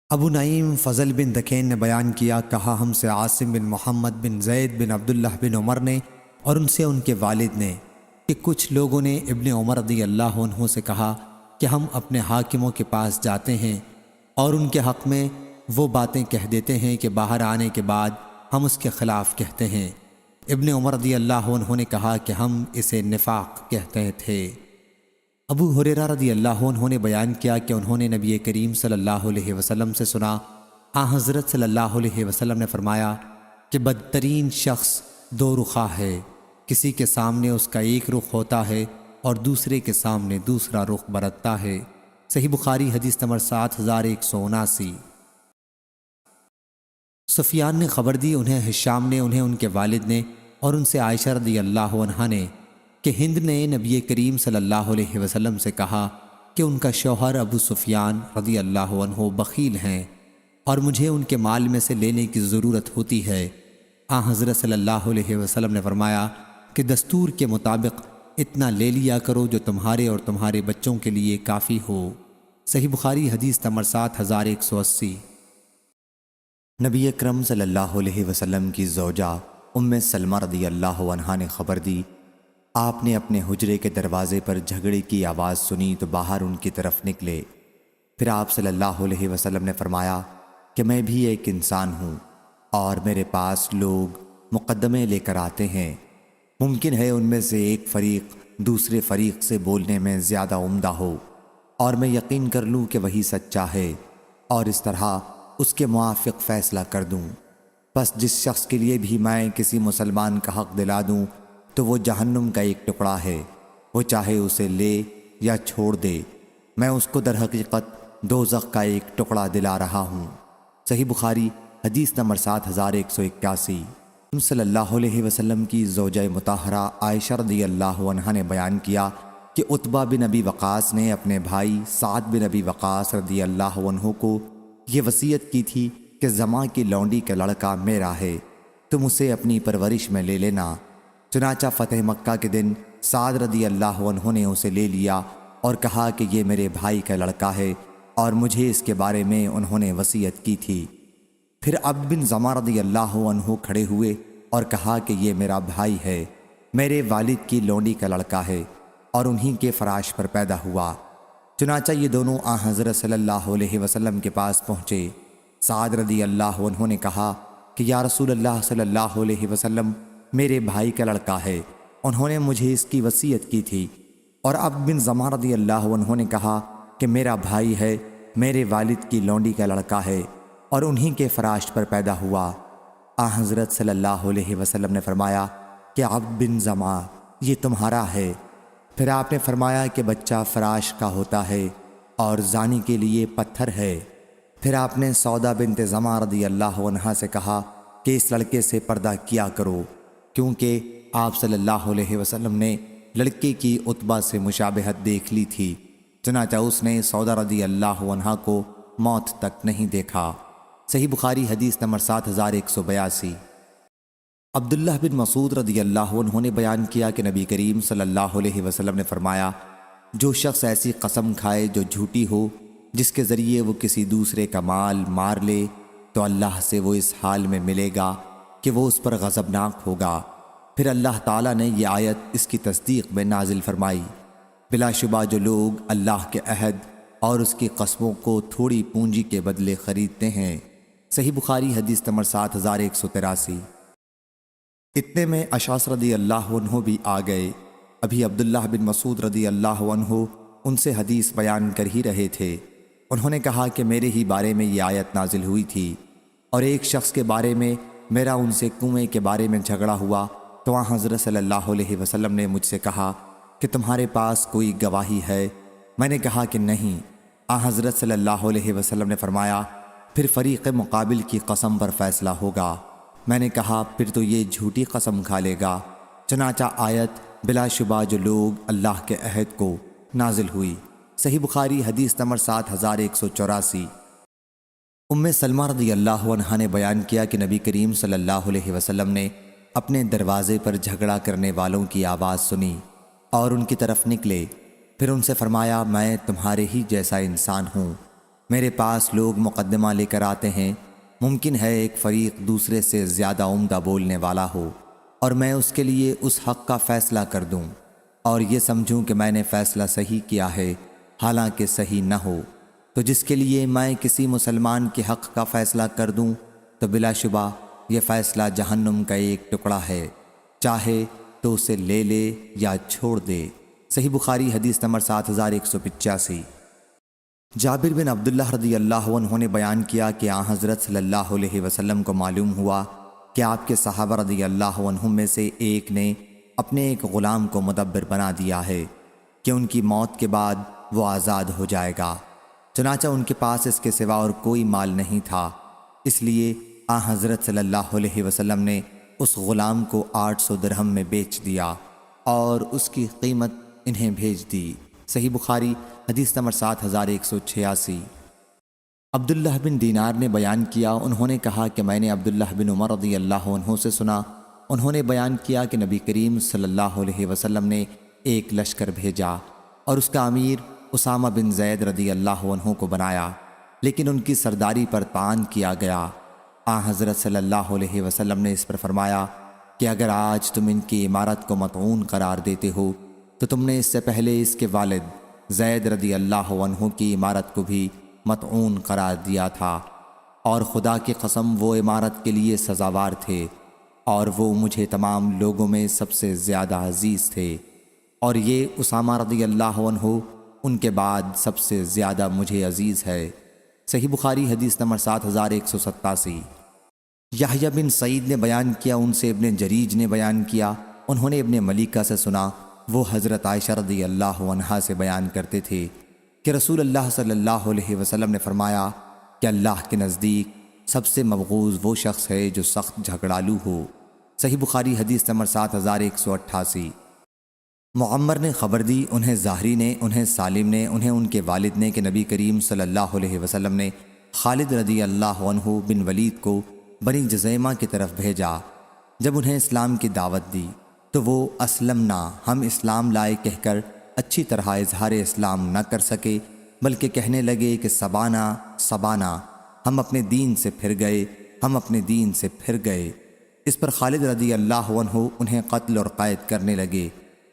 ابو نعیم فضل بن دکین نے بیان کیا، کہا ہم سے عاصم بن محمد بن زید بن عبداللہ بن عمر نے اور ان سے ان کے والد نے کہ کچھ لوگوں نے ابن عمر رضی اللہ عنہ سے کہا کہ ہم اپنے حاکموں کے پاس جاتے ہیں اور ان کے حق میں وہ باتیں کہہ دیتے ہیں کہ باہر آنے کے بعد ہم اس کے خلاف کہتے ہیں۔ ابن عمر رضی اللہ عنہ نے کہا کہ ہم اسے نفاق کہتے تھے۔ ابو ہریرہ رضی اللہ عنہ نے بیان کیا کہ انہوں نے نبی کریم صلی اللہ علیہ وسلم سے سنا، حضرت صلی اللہ علیہ وسلم نے فرمایا کہ بدترین شخص دو رخا ہے، کسی کے سامنے اس کا ایک رخ ہوتا ہے اور دوسرے کے سامنے دوسرا رخ برتتا ہے۔ صحیح بخاری حدیث نمبر 7179۔ سفیان نے خبر دی، انہیں ہشام نے، انہیں ان کے والد نے اور ان سے عائشہ رضی اللہ عنہا نے کہ ہند نے نبی کریم صلی اللہ علیہ وسلم سے کہا کہ ان کا شوہر ابو سفیان رضی اللہ عنہ بخیل ہیں اور مجھے ان کے مال میں سے لینے کی ضرورت ہوتی ہے۔ حضرت صلی اللہ علیہ وسلم نے فرمایا کہ دستور کے مطابق اتنا لے لیا کرو جو تمہارے اور تمہارے بچوں کے لیے کافی ہو۔ صحیح بخاری حدیث نمبر 7180۔ نبی اکرم صلی اللہ علیہ وسلم کی زوجہ ام سلمہ رضی اللہ عنہا نے خبر دی، آپ نے اپنے حجرے کے دروازے پر جھگڑے کی آواز سنی تو باہر ان کی طرف نکلے۔ پھر آپ صلی اللہ علیہ وسلم نے فرمایا کہ میں بھی ایک انسان ہوں اور میرے پاس لوگ مقدمے لے کر آتے ہیں، ممکن ہے ان میں سے ایک فریق دوسرے فریق سے بولنے میں زیادہ عمدہ ہو اور میں یقین کر لوں کہ وہی سچا ہے اور اس طرح اس کے موافق فیصلہ کر دوں۔ بس جس شخص کے لیے بھی میں کسی مسلمان کا حق دلا دوں تو وہ جہنم کا ایک ٹکڑا ہے، وہ چاہے اسے لے یا چھوڑ دے، میں اس کو در حقیقت دوزخ کا ایک ٹکڑا دلا رہا ہوں۔ صحیح بخاری حدیث نمبر 7181۔ صلی اللہ علیہ وسلم کی زوجہ مطہرہ عائشہ رضی اللہ عنہا نے بیان کیا کہ عتبہ بن ابی وقاص نے اپنے بھائی سعد بن ابی وقاص رضی اللہ عنہ کو یہ وصیت کی تھی کہ زماں کی لونڈی کا لڑکا میرا ہے، تم اسے اپنی پرورش میں لے لینا۔ چنانچہ فتح مکہ کے دن سعد رضی اللہ عنہ نے اسے لے لیا اور کہا کہ یہ میرے بھائی کا لڑکا ہے اور مجھے اس کے بارے میں انہوں نے وصیت کی تھی۔ پھر عبد بن زمہ رضی اللہ عنہ کھڑے ہوئے اور کہا کہ یہ میرا بھائی ہے، میرے والد کی لونڈی کا لڑکا ہے اور انہی کے فراش پر پیدا ہوا۔ چنانچہ یہ دونوں حضرت صلی اللہ علیہ وسلم کے پاس پہنچے۔ سعد رضی اللہ عنہ نے کہا کہ یا رسول اللہ صلی اللہ علیہ وسلم، میرے بھائی کا لڑکا ہے، انہوں نے مجھے اس کی وصیت کی تھی۔ اور عبد بن زمہ رضی اللہ عنہ نے کہا کہ میرا بھائی ہے، میرے والد کی لونڈی کا لڑکا ہے اور انہی کے فراش پر پیدا ہوا۔ حضرت صلی اللہ علیہ وسلم نے فرمایا کہ عبد بن زمہ یہ تمہارا ہے۔ پھر آپ نے فرمایا کہ بچہ فراش کا ہوتا ہے اور زانی کے لیے پتھر ہے۔ پھر آپ نے سودا بنت زمہ رضی اللہ عنہا سے کہا کہ اس لڑکے سے پردہ کیا کرو، کیونکہ آپ صلی اللہ علیہ وسلم نے لڑکے کی عتبہ سے مشابہت دیکھ لی تھی، چنانچہ اس نے سودا رضی اللہ عنہا کو موت تک نہیں دیکھا۔ صحیح بخاری حدیث نمبر 7182۔ عبداللہ بن مسعود رضی اللہ عنہ نے بیان کیا کہ نبی کریم صلی اللہ علیہ وسلم نے فرمایا، جو شخص ایسی قسم کھائے جو جھوٹی ہو، جس کے ذریعے وہ کسی دوسرے کا مال مار لے، تو اللہ سے وہ اس حال میں ملے گا کہ وہ اس پر غضبناک ہوگا۔ پھر اللہ تعالیٰ نے یہ آیت اس کی تصدیق میں نازل فرمائی، بلا شبہ جو لوگ اللہ کے عہد اور اس کی قسموں کو تھوڑی پونجی کے بدلے خریدتے ہیں۔ صحیح بخاری حدیث نمبر 7183۔ اتنے میں اشعث رضی اللہ عنہ بھی آ گئے۔ ابھی عبداللہ بن مسعود رضی اللہ عنہ ان سے حدیث بیان کر ہی رہے تھے۔ انہوں نے کہا کہ میرے ہی بارے میں یہ آیت نازل ہوئی تھی اور ایک شخص کے بارے میں میرا ان سے کنویں کے بارے میں جھگڑا ہوا تو آن حضرت صلی اللہ علیہ وسلم نے مجھ سے کہا کہ تمہارے پاس کوئی گواہی ہے؟ میں نے کہا کہ نہیں۔ آن حضرت صلی اللہ علیہ وسلم نے فرمایا پھر فریق مقابل کی قسم پر فیصلہ ہوگا۔ میں نے کہا پھر تو یہ جھوٹی قسم کھا لے گا۔ چنانچہ آیت بلا شبہ جو لوگ اللہ کے عہد کو نازل ہوئی۔ صحیح بخاری حدیث نمبر 7184۔ ام سلمہ رضی اللہ عنہا نے بیان کیا کہ نبی کریم صلی اللہ علیہ وسلم نے اپنے دروازے پر جھگڑا کرنے والوں کی آواز سنی اور ان کی طرف نکلے، پھر ان سے فرمایا میں تمہارے ہی جیسا انسان ہوں، میرے پاس لوگ مقدمہ لے کر آتے ہیں، ممکن ہے ایک فریق دوسرے سے زیادہ عمدہ بولنے والا ہو اور میں اس کے لیے اس حق کا فیصلہ کر دوں اور یہ سمجھوں کہ میں نے فیصلہ صحیح کیا ہے حالانکہ صحیح نہ ہو، تو جس کے لیے میں کسی مسلمان کے حق کا فیصلہ کر دوں تو بلا شبہ یہ فیصلہ جہنم کا ایک ٹکڑا ہے، چاہے تو اسے لے لے یا چھوڑ دے۔ صحیح بخاری حدیث نمبر 7185۔ جابر بن عبداللہ رضی اللہ عنہ نے بیان کیا کہ آن حضرت صلی اللہ علیہ وسلم کو معلوم ہوا کہ آپ کے صحابہ رضی اللہ عنہم میں سے ایک نے اپنے ایک غلام کو مدبر بنا دیا ہے کہ ان کی موت کے بعد وہ آزاد ہو جائے گا، چنانچہ ان کے پاس اس کے سوا اور کوئی مال نہیں تھا، اس لیے آن حضرت صلی اللہ علیہ وسلم نے اس غلام کو 800 درہم میں بیچ دیا اور اس کی قیمت انہیں بھیج دی۔ صحیح بخاری حدیث نمبر 7186۔ عبداللہ بن دینار نے بیان کیا، انہوں نے کہا کہ میں نے عبداللہ بن عمر رضی اللہ عنہ سے سنا، انہوں نے بیان کیا کہ نبی کریم صلی اللہ علیہ وسلم نے ایک لشکر بھیجا اور اس کا امیر اسامہ بن زید رضی اللہ عنہ کو بنایا، لیکن ان کی سرداری پر طعن کیا گیا۔ آن حضرت صلی اللہ علیہ وسلم نے اس پر فرمایا کہ اگر آج تم ان کی عمارت کو مطعون قرار دیتے ہو تو تم نے اس سے پہلے اس کے والد زید رضی اللہ عنہ کی عمارت کو بھی مطعون قرار دیا تھا، اور خدا کی قسم وہ عمارت کے لیے سزاوار تھے اور وہ مجھے تمام لوگوں میں سب سے زیادہ عزیز تھے، اور یہ اسامہ رضی اللہ عنہ ان کے بعد سب سے زیادہ مجھے عزیز ہے۔ صحیح بخاری حدیث نمبر 7187۔ یحییٰ بن سعید نے بیان کیا، ان سے ابن جریج نے بیان کیا، انہوں نے ابن ملیکہ سے سنا، وہ حضرت عائشہ رضی اللہ عنہا سے بیان کرتے تھے کہ رسول اللہ صلی اللہ علیہ وسلم نے فرمایا کہ اللہ کے نزدیک سب سے مبغوض وہ شخص ہے جو سخت جھگڑالو ہو۔ صحیح بخاری حدیث نمبر 7188۔ معمر نے خبر دی، انہیں ظاہری نے، انہیں سالم نے، انہیں ان کے والد نے کہ نبی کریم صلی اللہ علیہ وسلم نے خالد رضی اللہ عنہ بن ولید کو بنی جزیمہ کی طرف بھیجا۔ جب انہیں اسلام کی دعوت دی تو وہ اسلمنا، ہم اسلام لائے کہہ کر اچھی طرح اظہار اسلام نہ کر سکے، بلکہ کہنے لگے کہ سبانا سبانا، ہم اپنے دین سے پھر گئے، ہم اپنے دین سے پھر گئے۔ اس پر خالد رضی اللہ عنہ انہیں قتل اور قید کرنے لگے،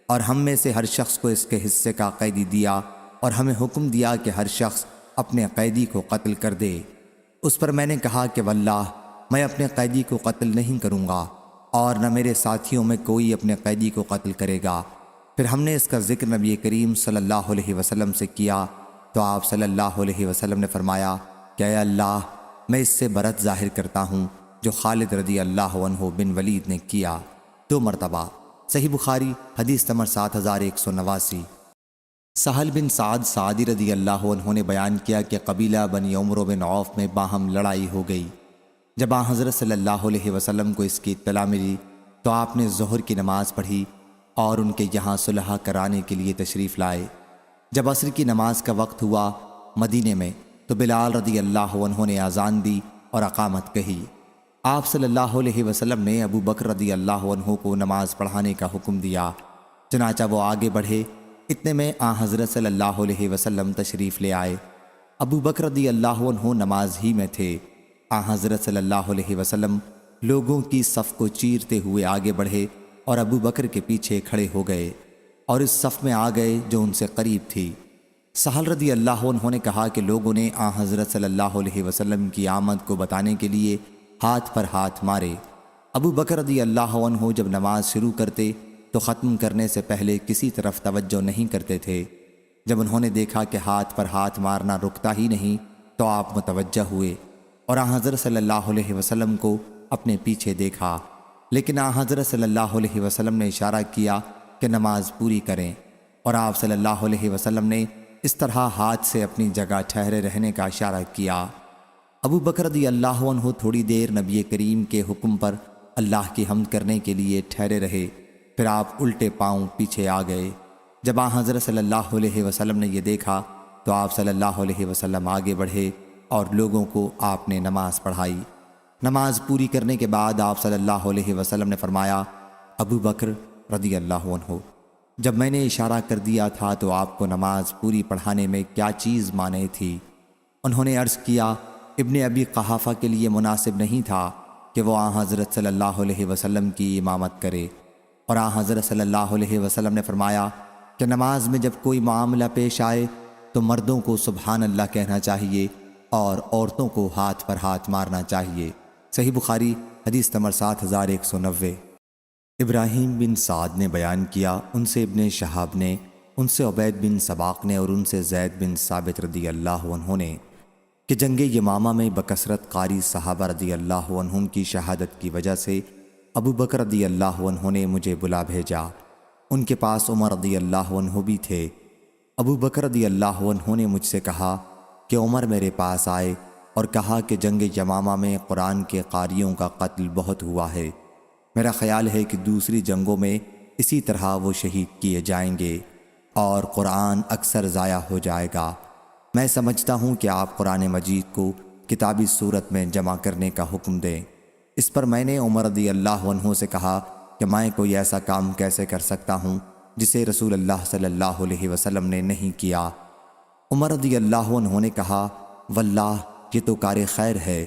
اور ہم میں سے ہر شخص کو اس کے حصے کا قیدی دیا اور ہمیں حکم دیا کہ ہر شخص اپنے قیدی کو قتل کر دے۔ اس پر میں نے کہا کہ واللہ میں اپنے قیدی کو قتل نہیں کروں گا اور نہ میرے ساتھیوں میں کوئی اپنے قیدی کو قتل کرے گا۔ پھر ہم نے اس کا ذکر نبی کریم صلی اللہ علیہ وسلم سے کیا تو آپ صلی اللہ علیہ وسلم نے فرمایا کہ اے اللہ، میں اس سے برت ظاہر کرتا ہوں جو خالد رضی اللہ عنہ بن ولید نے کیا 2 مرتبہ۔ صحیح بخاری حدیث نمبر 7189۔ سہل بن سعد سعدی رضی اللہ عنہ نے بیان کیا کہ قبیلہ بنی عمرو بن عوف میں باہم لڑائی ہو گئی۔ جب آن حضرت صلی اللہ علیہ وسلم کو اس کی اطلاع ملی تو آپ نے ظہر کی نماز پڑھی اور ان کے یہاں صلح کرانے کے لیے تشریف لائے۔ جب عصر کی نماز کا وقت ہوا مدینے میں تو بلال رضی اللہ عنہ نے اذان دی اور اقامت کہی۔ آپ صلی اللہ علیہ وسلم نے ابو بکر رضی اللہ عنہ کو نماز پڑھانے کا حکم دیا، چنانچہ وہ آگے بڑھے، اتنے میں آن حضرت صلی اللہ علیہ وسلم تشریف لے آئے۔ ابو بکر رضی اللہ عنہ نماز ہی میں تھے۔ آن حضرت صلی اللہ علیہ وسلم لوگوں کی صف کو چیرتے ہوئے آگے بڑھے اور ابو بکر کے پیچھے کھڑے ہو گئے اور اس صف میں آ گئے جو ان سے قریب تھی۔ سہل رضی اللہ عنہ نے کہا کہ لوگوں نے آن حضرت صلی اللہ علیہ وسلم کی آمد کو بتانے کے لیے ہاتھ پر ہاتھ مارے۔ ابو بکر رضی اللہ عنہ جب نماز شروع کرتے تو ختم کرنے سے پہلے کسی طرف توجہ نہیں کرتے تھے۔ جب انہوں نے دیکھا کہ ہاتھ پر ہاتھ مارنا رکتا ہی نہیں تو آپ متوجہ ہوئے اور آن حضرت صلی اللہ علیہ وسلم کو اپنے پیچھے دیکھا، لیکن آن حضرت صلی اللہ علیہ وسلم نے اشارہ کیا کہ نماز پوری کریں، اور آپ صلی اللہ علیہ وسلم نے اس طرح ہاتھ سے اپنی جگہ ٹھہرے رہنے کا اشارہ کیا۔ ابو بکر رضی اللہ عنہ تھوڑی دیر نبی کریم کے حکم پر اللہ کی حمد کرنے کے لیے ٹھہرے رہے، پھر آپ الٹے پاؤں پیچھے آ گئے۔ جب آن حضرت صلی اللہ علیہ وسلم نے یہ دیکھا تو آپ صلی اللہ علیہ وسلم آگے بڑھے اور لوگوں کو آپ نے نماز پڑھائی۔ نماز پوری کرنے کے بعد آپ صلی اللہ علیہ وسلم نے فرمایا، ابو بکر رضی اللہ عنہ، جب میں نے اشارہ کر دیا تھا تو آپ کو نماز پوری پڑھانے میں کیا چیز مانے تھی؟ انہوں نے عرض کیا، ابن ابی قحافہ کے لیے مناسب نہیں تھا کہ وہ آن حضرت صلی اللہ علیہ وسلم کی امامت کرے، اور آن حضرت صلی اللہ علیہ وسلم نے فرمایا کہ نماز میں جب کوئی معاملہ پیش آئے تو مردوں کو سبحان اللہ کہنا چاہیے اور عورتوں کو ہاتھ پر ہاتھ مارنا چاہیے۔ صحیح بخاری حدیث نمبر 7190۔ ابراہیم بن سعد نے بیان کیا، ان سے ابن شہاب نے، ان سے عبید بن سباق نے اور ان سے زید بن ثابت رضی اللہ عنہ نے کہ جنگ یمامہ میں بکثرت قاری صحابہ رضی اللہ عنہم کی شہادت کی وجہ سے ابو بکر رضی اللہ عنہ نے مجھے بلا بھیجا۔ ان کے پاس عمر رضی اللہ عنہ بھی تھے۔ ابو بکر رضی اللہ عنہ نے مجھ سے کہا کہ عمر میرے پاس آئے اور کہا کہ جنگ یمامہ میں قرآن کے قاریوں کا قتل بہت ہوا ہے، میرا خیال ہے کہ دوسری جنگوں میں اسی طرح وہ شہید کیے جائیں گے اور قرآن اکثر ضائع ہو جائے گا۔ میں سمجھتا ہوں کہ آپ قرآن مجید کو کتابی صورت میں جمع کرنے کا حکم دیں۔ اس پر میں نے عمر رضی اللہ عنہ سے کہا کہ میں کوئی ایسا کام کیسے کر سکتا ہوں جسے رسول اللہ صلی اللہ علیہ وسلم نے نہیں کیا۔ عمر رضی اللہ عنہ نے کہا، واللہ یہ تو کار خیر ہے۔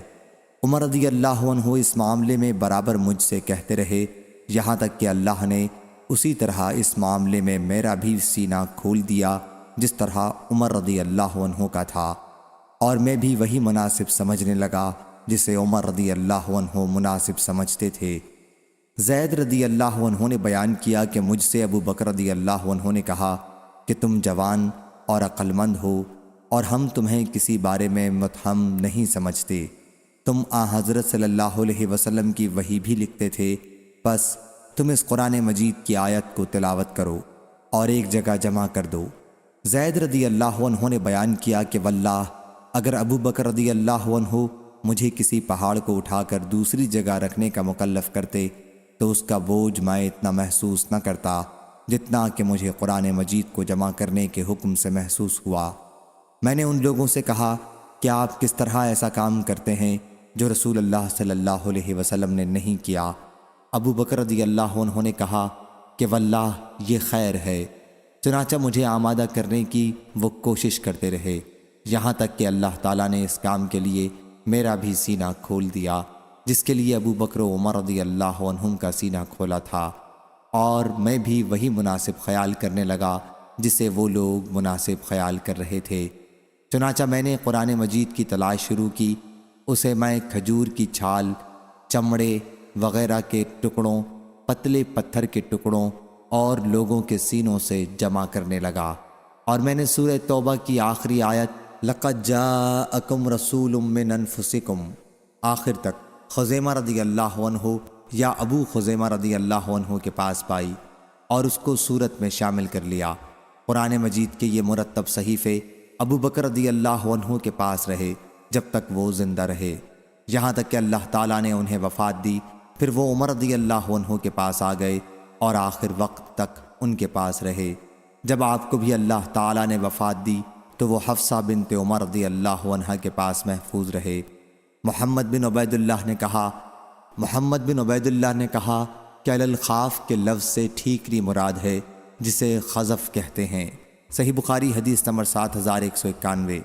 عمر رضی اللہ عنہ اس معاملے میں برابر مجھ سے کہتے رہے، یہاں تک کہ اللہ نے اسی طرح اس معاملے میں میرا بھی سینہ کھول دیا جس طرح عمر رضی اللہ عنہ کا تھا، اور میں بھی وہی مناسب سمجھنے لگا جسے عمر رضی اللہ عنہ مناسب سمجھتے تھے۔ زید رضی اللہ عنہ نے بیان کیا کہ مجھ سے ابو بکر رضی اللہ عنہ نے کہا کہ تم جوان اور عقل مند ہو اور ہم تمہیں کسی بارے میں متہم نہیں سمجھتے، تم آن حضرت صلی اللہ علیہ وسلم کی وحی بھی لکھتے تھے، بس تم اس قرآن مجید کی آیت کو تلاوت کرو اور ایک جگہ جمع کر دو۔ زید رضی اللہ عنہ نے بیان کیا کہ واللہ اگر ابو بکر رضی اللہ عنہ مجھے کسی پہاڑ کو اٹھا کر دوسری جگہ رکھنے کا مکلف کرتے تو اس کا بوجھ میں اتنا محسوس نہ کرتا جتنا کہ مجھے قرآن مجید کو جمع کرنے کے حکم سے محسوس ہوا۔ میں نے ان لوگوں سے کہا کہ آپ کس طرح ایسا کام کرتے ہیں جو رسول اللہ صلی اللہ علیہ وسلم نے نہیں کیا؟ ابو بکر رضی اللہ عنہ نے کہا کہ واللہ یہ خیر ہے۔ چنانچہ مجھے آمادہ کرنے کی وہ کوشش کرتے رہے، یہاں تک کہ اللہ تعالیٰ نے اس کام کے لیے میرا بھی سینہ کھول دیا جس کے لیے ابو بکر و عمر رضی اللہ عنہم کا سینہ کھولا تھا، اور میں بھی وہی مناسب خیال کرنے لگا جسے وہ لوگ مناسب خیال کر رہے تھے۔ چنانچہ میں نے قرآن مجید کی تلاش شروع کی، اسے میں کھجور کی چھال، چمڑے وغیرہ کے ٹکڑوں، پتلے پتھر کے ٹکڑوں اور لوگوں کے سینوں سے جمع کرنے لگا، اور میں نے سورہ توبہ کی آخری آیت لَقَدْ جَاءَكُمْ رَسُولٌ مِّنْ أَنفُسِكُمْ آخر تک خزیمہ رضی اللہ عنہ یا ابو خزیمہ رضی اللہ عنہ کے پاس پائی اور اس کو سورت میں شامل کر لیا۔ قرآن مجید کے یہ مرتب صحیفے ابو بکر رضی اللہ عنہ کے پاس رہے جب تک وہ زندہ رہے، یہاں تک کہ اللہ تعالیٰ نے انہیں وفات دی، پھر وہ عمر رضی اللہ عنہ کے پاس آ گئے اور آخر وقت تک ان کے پاس رہے۔ جب آپ کو بھی اللہ تعالیٰ نے وفات دی تو وہ حفصہ بنت عمر رضی اللہ عنہ کے پاس محفوظ رہے۔ محمد بن عبید اللہ نے کہا کہ علی الخاف کے لفظ سے ٹھیکری مراد ہے جسے خزف کہتے ہیں۔ صحیح بخاری حدیث نمبر 7191۔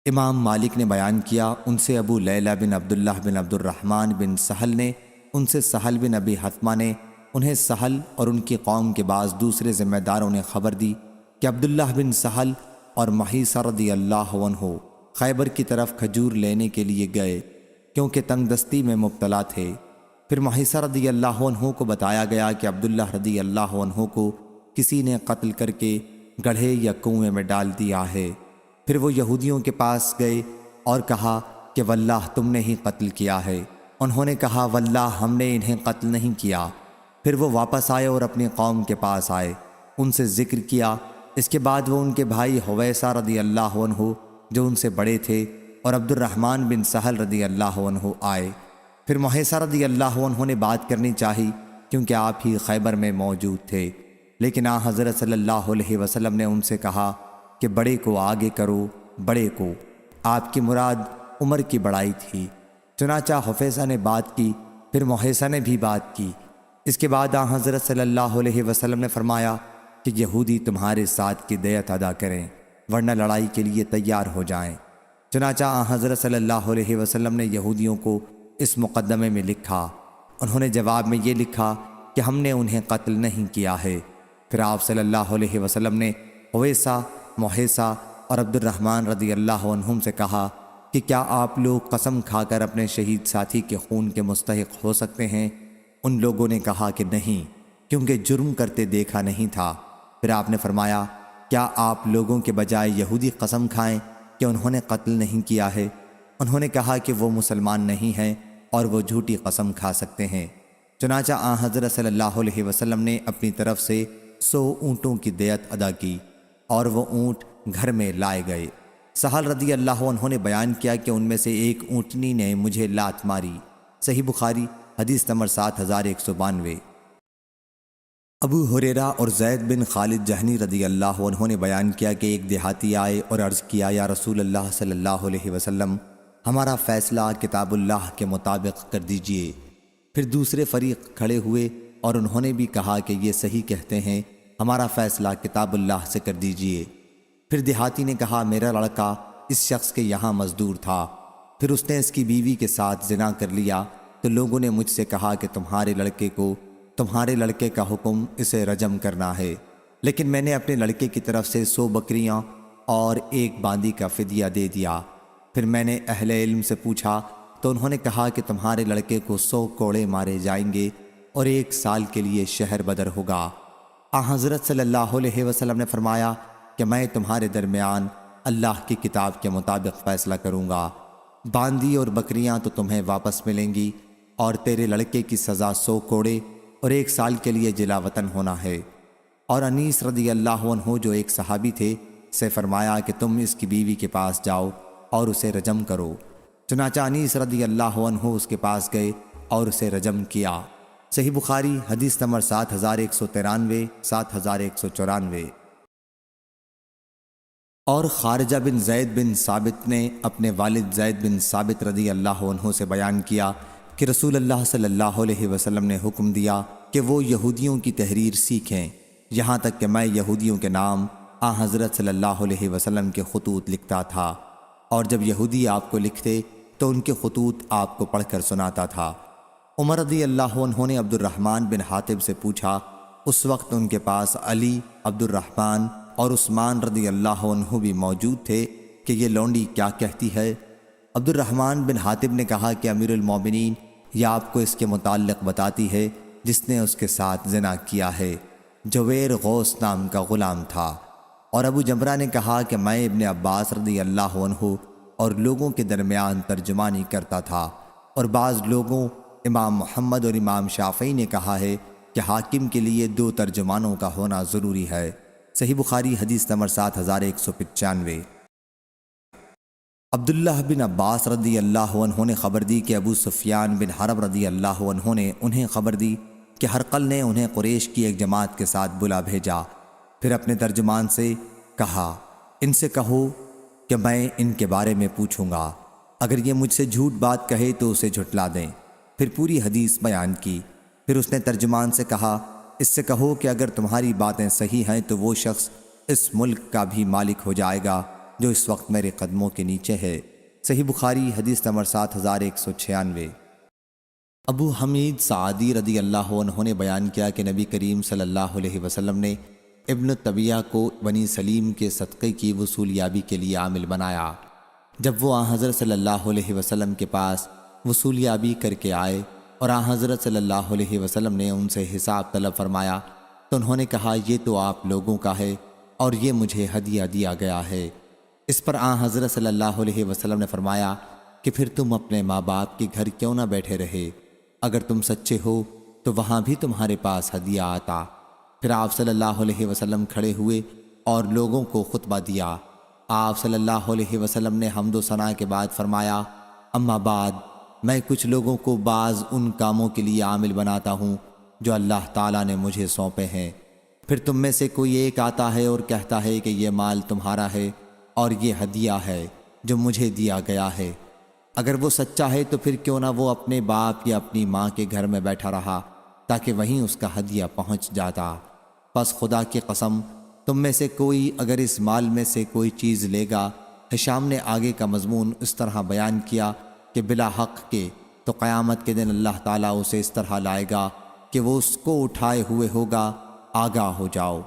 امام مالک نے بیان کیا، ان سے ابو لیلہ بن عبداللہ بن عبد الرحمن بن سہل نے، ان سے سہل بن ابی حتمہ نے، انہیں سہل اور ان کی قوم کے بعض دوسرے ذمہ داروں نے خبر دی کہ عبداللہ بن سہل اور محیصہ رضی اللہ عنہ خیبر کی طرف کھجور لینے کے لیے گئے کیونکہ تنگ دستی میں مبتلا تھے۔ پھر محیصہ رضی اللہ عنہ کو بتایا گیا کہ عبداللہ رضی اللہ عنہ کو کسی نے قتل کر کے گڑھے یا کنویں میں ڈال دیا ہے۔ پھر وہ یہودیوں کے پاس گئے اور کہا کہ واللہ تم نے ہی قتل کیا ہے۔ انہوں نے کہا واللہ ہم نے انہیں قتل نہیں کیا۔ پھر وہ واپس آئے اور اپنی قوم کے پاس آئے، ان سے ذکر کیا۔ اس کے بعد وہ ان کے بھائی حویسہ رضی اللہ عنہ جو ان سے بڑے تھے اور عبد الرحمن بن سہل رضی اللہ عنہ آئے۔ پھر محیصہ رضی اللہ عنہ نے بات کرنی چاہی کیونکہ آپ ہی خیبر میں موجود تھے، لیکن حضرت صلی اللہ علیہ وسلم نے ان سے کہا کہ بڑے کو آگے کرو، بڑے کو۔ آپ کی مراد عمر کی بڑائی تھی۔ چنانچہ حفیظہ نے بات کی، پھر محیصہ نے بھی بات کی۔ اس کے بعد حضرت صلی اللہ علیہ وسلم نے فرمایا کہ یہودی تمہارے ساتھ کی دیت ادا کریں ورنہ لڑائی کے لیے تیار ہو جائیں۔ چنانچہ حضرت صلی اللہ علیہ وسلم نے یہودیوں کو اس مقدمے میں لکھا۔ انہوں نے جواب میں یہ لکھا کہ ہم نے انہیں قتل نہیں کیا ہے۔ پھر آپ صلی اللہ علیہ وسلم نے حویسہ، محیصہ اور عبد الرحمن رضی اللہ عنہم سے کہا کہ کیا آپ لوگ قسم کھا کر اپنے شہید ساتھی کے خون کے مستحق ہو سکتے ہیں؟ ان لوگوں نے کہا کہ نہیں، کیونکہ جرم کرتے دیکھا نہیں تھا۔ پھر آپ نے فرمایا کیا آپ لوگوں کے بجائے یہودی قسم کھائیں کہ انہوں نے قتل نہیں کیا ہے؟ انہوں نے کہا کہ وہ مسلمان نہیں ہیں اور وہ جھوٹی قسم کھا سکتے ہیں۔ چنانچہ حضرت صلی اللہ علیہ وسلم نے اپنی طرف سے 100 اونٹوں کی دیت ادا کی اور وہ اونٹ گھر میں لائے گئے۔ سہل رضی اللہ عنہ نے بیان کیا کہ ان میں سے ایک اونٹنی نے مجھے لات ماری۔ صحیح بخاری حدیث نمبر 7192۔ ابو ہریرہ اور زید بن خالد جہنی رضی اللہ عنہ نے بیان کیا کہ ایک دیہاتی آئے اور عرض کیا یا رسول اللہ صلی اللہ علیہ وسلم، ہمارا فیصلہ کتاب اللہ کے مطابق کر دیجئے۔ پھر دوسرے فریق کھڑے ہوئے اور انہوں نے بھی کہا کہ یہ صحیح کہتے ہیں، ہمارا فیصلہ کتاب اللہ سے کر دیجئے۔ پھر دیہاتی نے کہا میرا لڑکا اس شخص کے یہاں مزدور تھا، پھر اس نے اس کی بیوی کے ساتھ زنا کر لیا، تو لوگوں نے مجھ سے کہا کہ تمہارے لڑکے کا حکم اسے رجم کرنا ہے، لیکن میں نے اپنے لڑکے کی طرف سے 100 بکریاں اور 1 باندی کا فدیہ دے دیا۔ پھر میں نے اہل علم سے پوچھا تو انہوں نے کہا کہ تمہارے لڑکے کو 100 کوڑے مارے جائیں گے اور 1 سال کے لیے شہر بدر ہوگا۔ حضرت صلی اللہ علیہ وسلم نے فرمایا کہ میں تمہارے درمیان اللہ کی کتاب کے مطابق فیصلہ کروں گا۔ باندی اور بکریاں تو تمہیں واپس ملیں گی اور تیرے لڑکے کی سزا 100 کوڑے اور 1 سال کے لیے جلا وطن ہونا ہے۔ اور انیس رضی اللہ عنہ جو ایک صحابی تھے سے فرمایا کہ تم اس کی بیوی کے پاس جاؤ اور اسے رجم کرو۔ چنانچہ انیس رضی اللہ عنہ اس کے پاس گئے اور اسے رجم کیا۔ صحیح بخاری حدیث نمبر 7193، 7194۔ اور خارجہ بن زید بن ثابت نے اپنے والد زید بن ثابت رضی اللہ عنہ سے بیان کیا کہ رسول اللہ صلی اللہ علیہ وسلم نے حکم دیا کہ وہ یہودیوں کی تحریر سیکھیں، یہاں تک کہ میں یہودیوں کے نام حضرت صلی اللہ علیہ وسلم کے خطوط لکھتا تھا، اور جب یہودی آپ کو لکھتے تو ان کے خطوط آپ کو پڑھ کر سناتا تھا۔ عمر رضی اللہ عنہ نے عبد الرحمن بن حاتب سے پوچھا، اس وقت ان کے پاس علی، عبد الرحمن اور عثمان رضی اللہ عنہ بھی موجود تھے، کہ یہ لونڈی کیا کہتی ہے؟ عبد الرحمن بن حاتب نے کہا کہ امیر المومنین یہ آپ کو اس کے متعلق بتاتی ہے جس نے اس کے ساتھ زنا کیا ہے، جویر غوث نام کا غلام تھا۔ اور ابو جمرہ نے کہا کہ میں ابن عباس رضی اللہ عنہ اور لوگوں کے درمیان ترجمانی کرتا تھا، اور بعض لوگوں امام محمد اور امام شافعی نے کہا ہے کہ حاکم کے لیے 2 ترجمانوں کا ہونا ضروری ہے۔ صحیح بخاری حدیث نمبر 7195۔ عبداللہ بن عباس رضی اللہ عنہ نے خبر دی کہ ابو سفیان بن حرب رضی اللہ عنہ نے انہیں خبر دی کہ ہرقل نے انہیں قریش کی ایک جماعت کے ساتھ بلا بھیجا۔ پھر اپنے ترجمان سے کہا ان سے کہو کہ میں ان کے بارے میں پوچھوں گا، اگر یہ مجھ سے جھوٹ بات کہے تو اسے جھٹلا دیں۔ پھر پوری حدیث بیان کی۔ پھر اس نے ترجمان سے کہا اس سے کہو کہ اگر تمہاری باتیں صحیح ہیں تو وہ شخص اس ملک کا بھی مالک ہو جائے گا جو اس وقت میرے قدموں کے نیچے ہے۔ صحیح بخاری حدیث نمبر 7196۔ ابو حمید سعدی رضی اللہ عنہ نے بیان کیا کہ نبی کریم صلی اللہ علیہ وسلم نے ابن طبیعہ کو بنی سلیم کے صدقے کی وصولیابی کے لیے عامل بنایا۔ جب وہ حضرت صلی اللہ علیہ وسلم کے پاس وصولیابی کر کے آئے اور حضرت صلی اللہ علیہ وسلم نے ان سے حساب طلب فرمایا تو انہوں نے کہا یہ تو آپ لوگوں کا ہے اور یہ مجھے ہدیہ دیا گیا ہے۔ اس پر حضرت صلی اللہ علیہ وسلم نے فرمایا کہ پھر تم اپنے ماں باپ کے گھر کیوں نہ بیٹھے رہے؟ اگر تم سچے ہو تو وہاں بھی تمہارے پاس ہدیہ آتا۔ پھر آپ صلی اللہ علیہ وسلم کھڑے ہوئے اور لوگوں کو خطبہ دیا۔ آپ صلی اللہ علیہ وسلم نے حمد و ثنا کے بعد فرمایا، اما بعد، میں کچھ لوگوں کو بعض ان کاموں کے لیے عامل بناتا ہوں جو اللہ تعالیٰ نے مجھے سونپے ہیں۔ پھر تم میں سے کوئی ایک آتا ہے اور کہتا ہے کہ یہ مال تمہارا ہے اور یہ ہدیہ ہے جو مجھے دیا گیا ہے۔ اگر وہ سچا ہے تو پھر کیوں نہ وہ اپنے باپ یا اپنی ماں کے گھر میں بیٹھا رہا تاکہ وہیں اس کا ہدیہ پہنچ جاتا۔ پس خدا کی قسم، تم میں سے کوئی اگر اس مال میں سے کوئی چیز لے گا، ہشام نے آگے کا مضمون اس طرح بیان کیا کہ بلا حق کے تو قیامت کے دن اللہ تعالیٰ اسے اس طرح لائے گا کہ وہ اس کو اٹھائے ہوئے ہوگا۔ آگاہ ہو جاؤ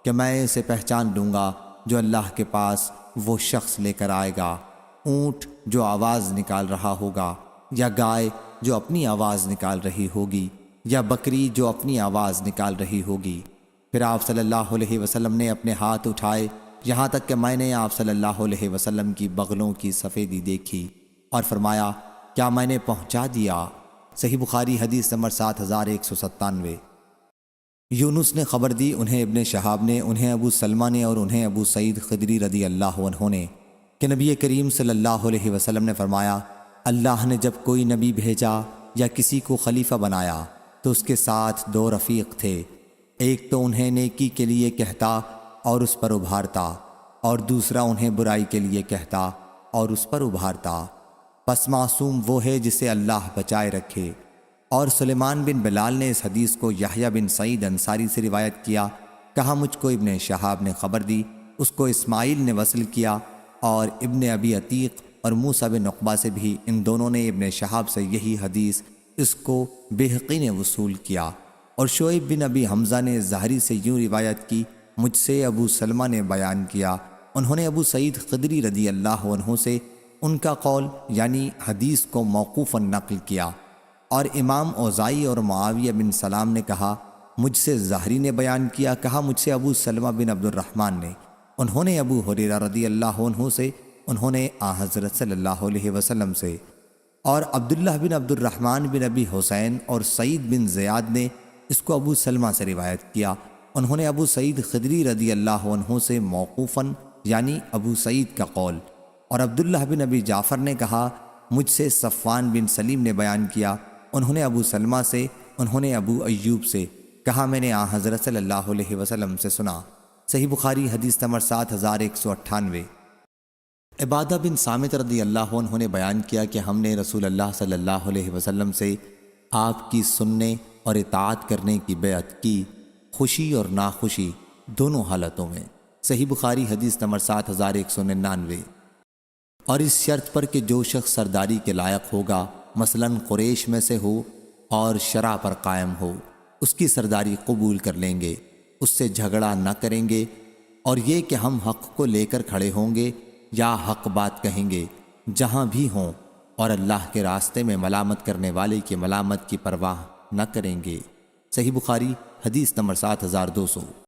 کہ میں اسے پہچان لوں گا جو اللہ کے پاس وہ شخص لے کر آئے گا، اونٹ جو آواز نکال رہا ہوگا، یا گائے جو اپنی آواز نکال رہی ہوگی، یا بکری جو اپنی آواز نکال رہی ہوگی۔ پھر آپ صلی اللہ علیہ وسلم نے اپنے ہاتھ اٹھائے یہاں تک کہ میں نے آپ صلی اللہ علیہ وسلم کی بغلوں کی سفیدی دیکھی اور فرمایا، کیا میں نے پہنچا دیا؟ صحیح بخاری حدیث نمبر 7197۔ یونس نے خبر دی، انہیں ابن شہاب نے، انہیں ابو سلمہ نے اور انہیں ابو سعید خدری رضی اللہ عنہ نے کہ نبی کریم صلی اللہ علیہ وسلم نے فرمایا، اللہ نے جب کوئی نبی بھیجا یا کسی کو خلیفہ بنایا تو اس کے ساتھ دو رفیق تھے، ایک تو انہیں نیکی کے لیے کہتا اور اس پر ابھارتا، اور دوسرا انہیں برائی کے لیے کہتا اور اس پر ابھارتا۔ پس معصوم وہ ہے جسے اللہ بچائے رکھے۔ اور سلیمان بن بلال نے اس حدیث کو یحییٰ بن سعید انصاری سے روایت کیا، کہا مجھ کو ابن شہاب نے خبر دی، اس کو اسماعیل نے وصل کیا، اور ابن ابی عتیق اور موسیٰ بن عقبہ سے بھی، ان دونوں نے ابن شہاب سے یہی حدیث اس کو بہقی نے وصول کیا۔ اور شعیب بن ابی حمزہ نے زہری سے یوں روایت کی، مجھ سے ابو سلمہ نے بیان کیا، انہوں نے ابو سعید خدری رضی اللہ عنہ سے ان کا قول یعنی حدیث کو موقوفاً نقل کیا۔ اور امام اوزائی اور معاویہ بن سلام نے کہا، مجھ سے زہری نے بیان کیا، کہا مجھ سے ابو سلمہ بن عبد الرحمن نے، انہوں نے ابو ہریرہ رضی اللہ عنہ سے، انہوں نے حضرت صلی اللہ علیہ وسلم سے۔ اور عبداللہ بن عبد الرحمن بن ابی حسین اور سعید بن زیاد نے اس کو ابو سلمہ سے روایت کیا، انہوں نے ابو سعید خدری رضی اللہ عنہ سے موقوفاً یعنی ابو سعید کا قول۔ اور عبداللہ بن ابی جعفر نے کہا، مجھ سے صفوان بن سلیم نے بیان کیا، انہوں نے ابو سلمہ سے، انہوں نے ابو ایوب سے، کہا میں نے حضرت صلی اللہ علیہ وسلم سے سنا۔ صحیح بخاری حدیث نمبر 7198۔ عبادہ بن صامت رضی اللہ عنہ نے بیان کیا کہ ہم نے رسول اللہ صلی اللہ علیہ وسلم سے آپ کی سننے اور اطاعت کرنے کی بیعت کی، خوشی اور ناخوشی دونوں حالتوں میں۔ صحیح بخاری حدیث نمبر 7199۔ اور اس شرط پر کہ جو شخص سرداری کے لائق ہوگا، مثلاً قریش میں سے ہو اور شرع پر قائم ہو، اس کی سرداری قبول کر لیں گے، اس سے جھگڑا نہ کریں گے، اور یہ کہ ہم حق کو لے کر کھڑے ہوں گے یا حق بات کہیں گے جہاں بھی ہوں، اور اللہ کے راستے میں ملامت کرنے والے کی ملامت کی پرواہ نہ کریں گے۔ صحیح بخاری حدیث نمبر 7200۔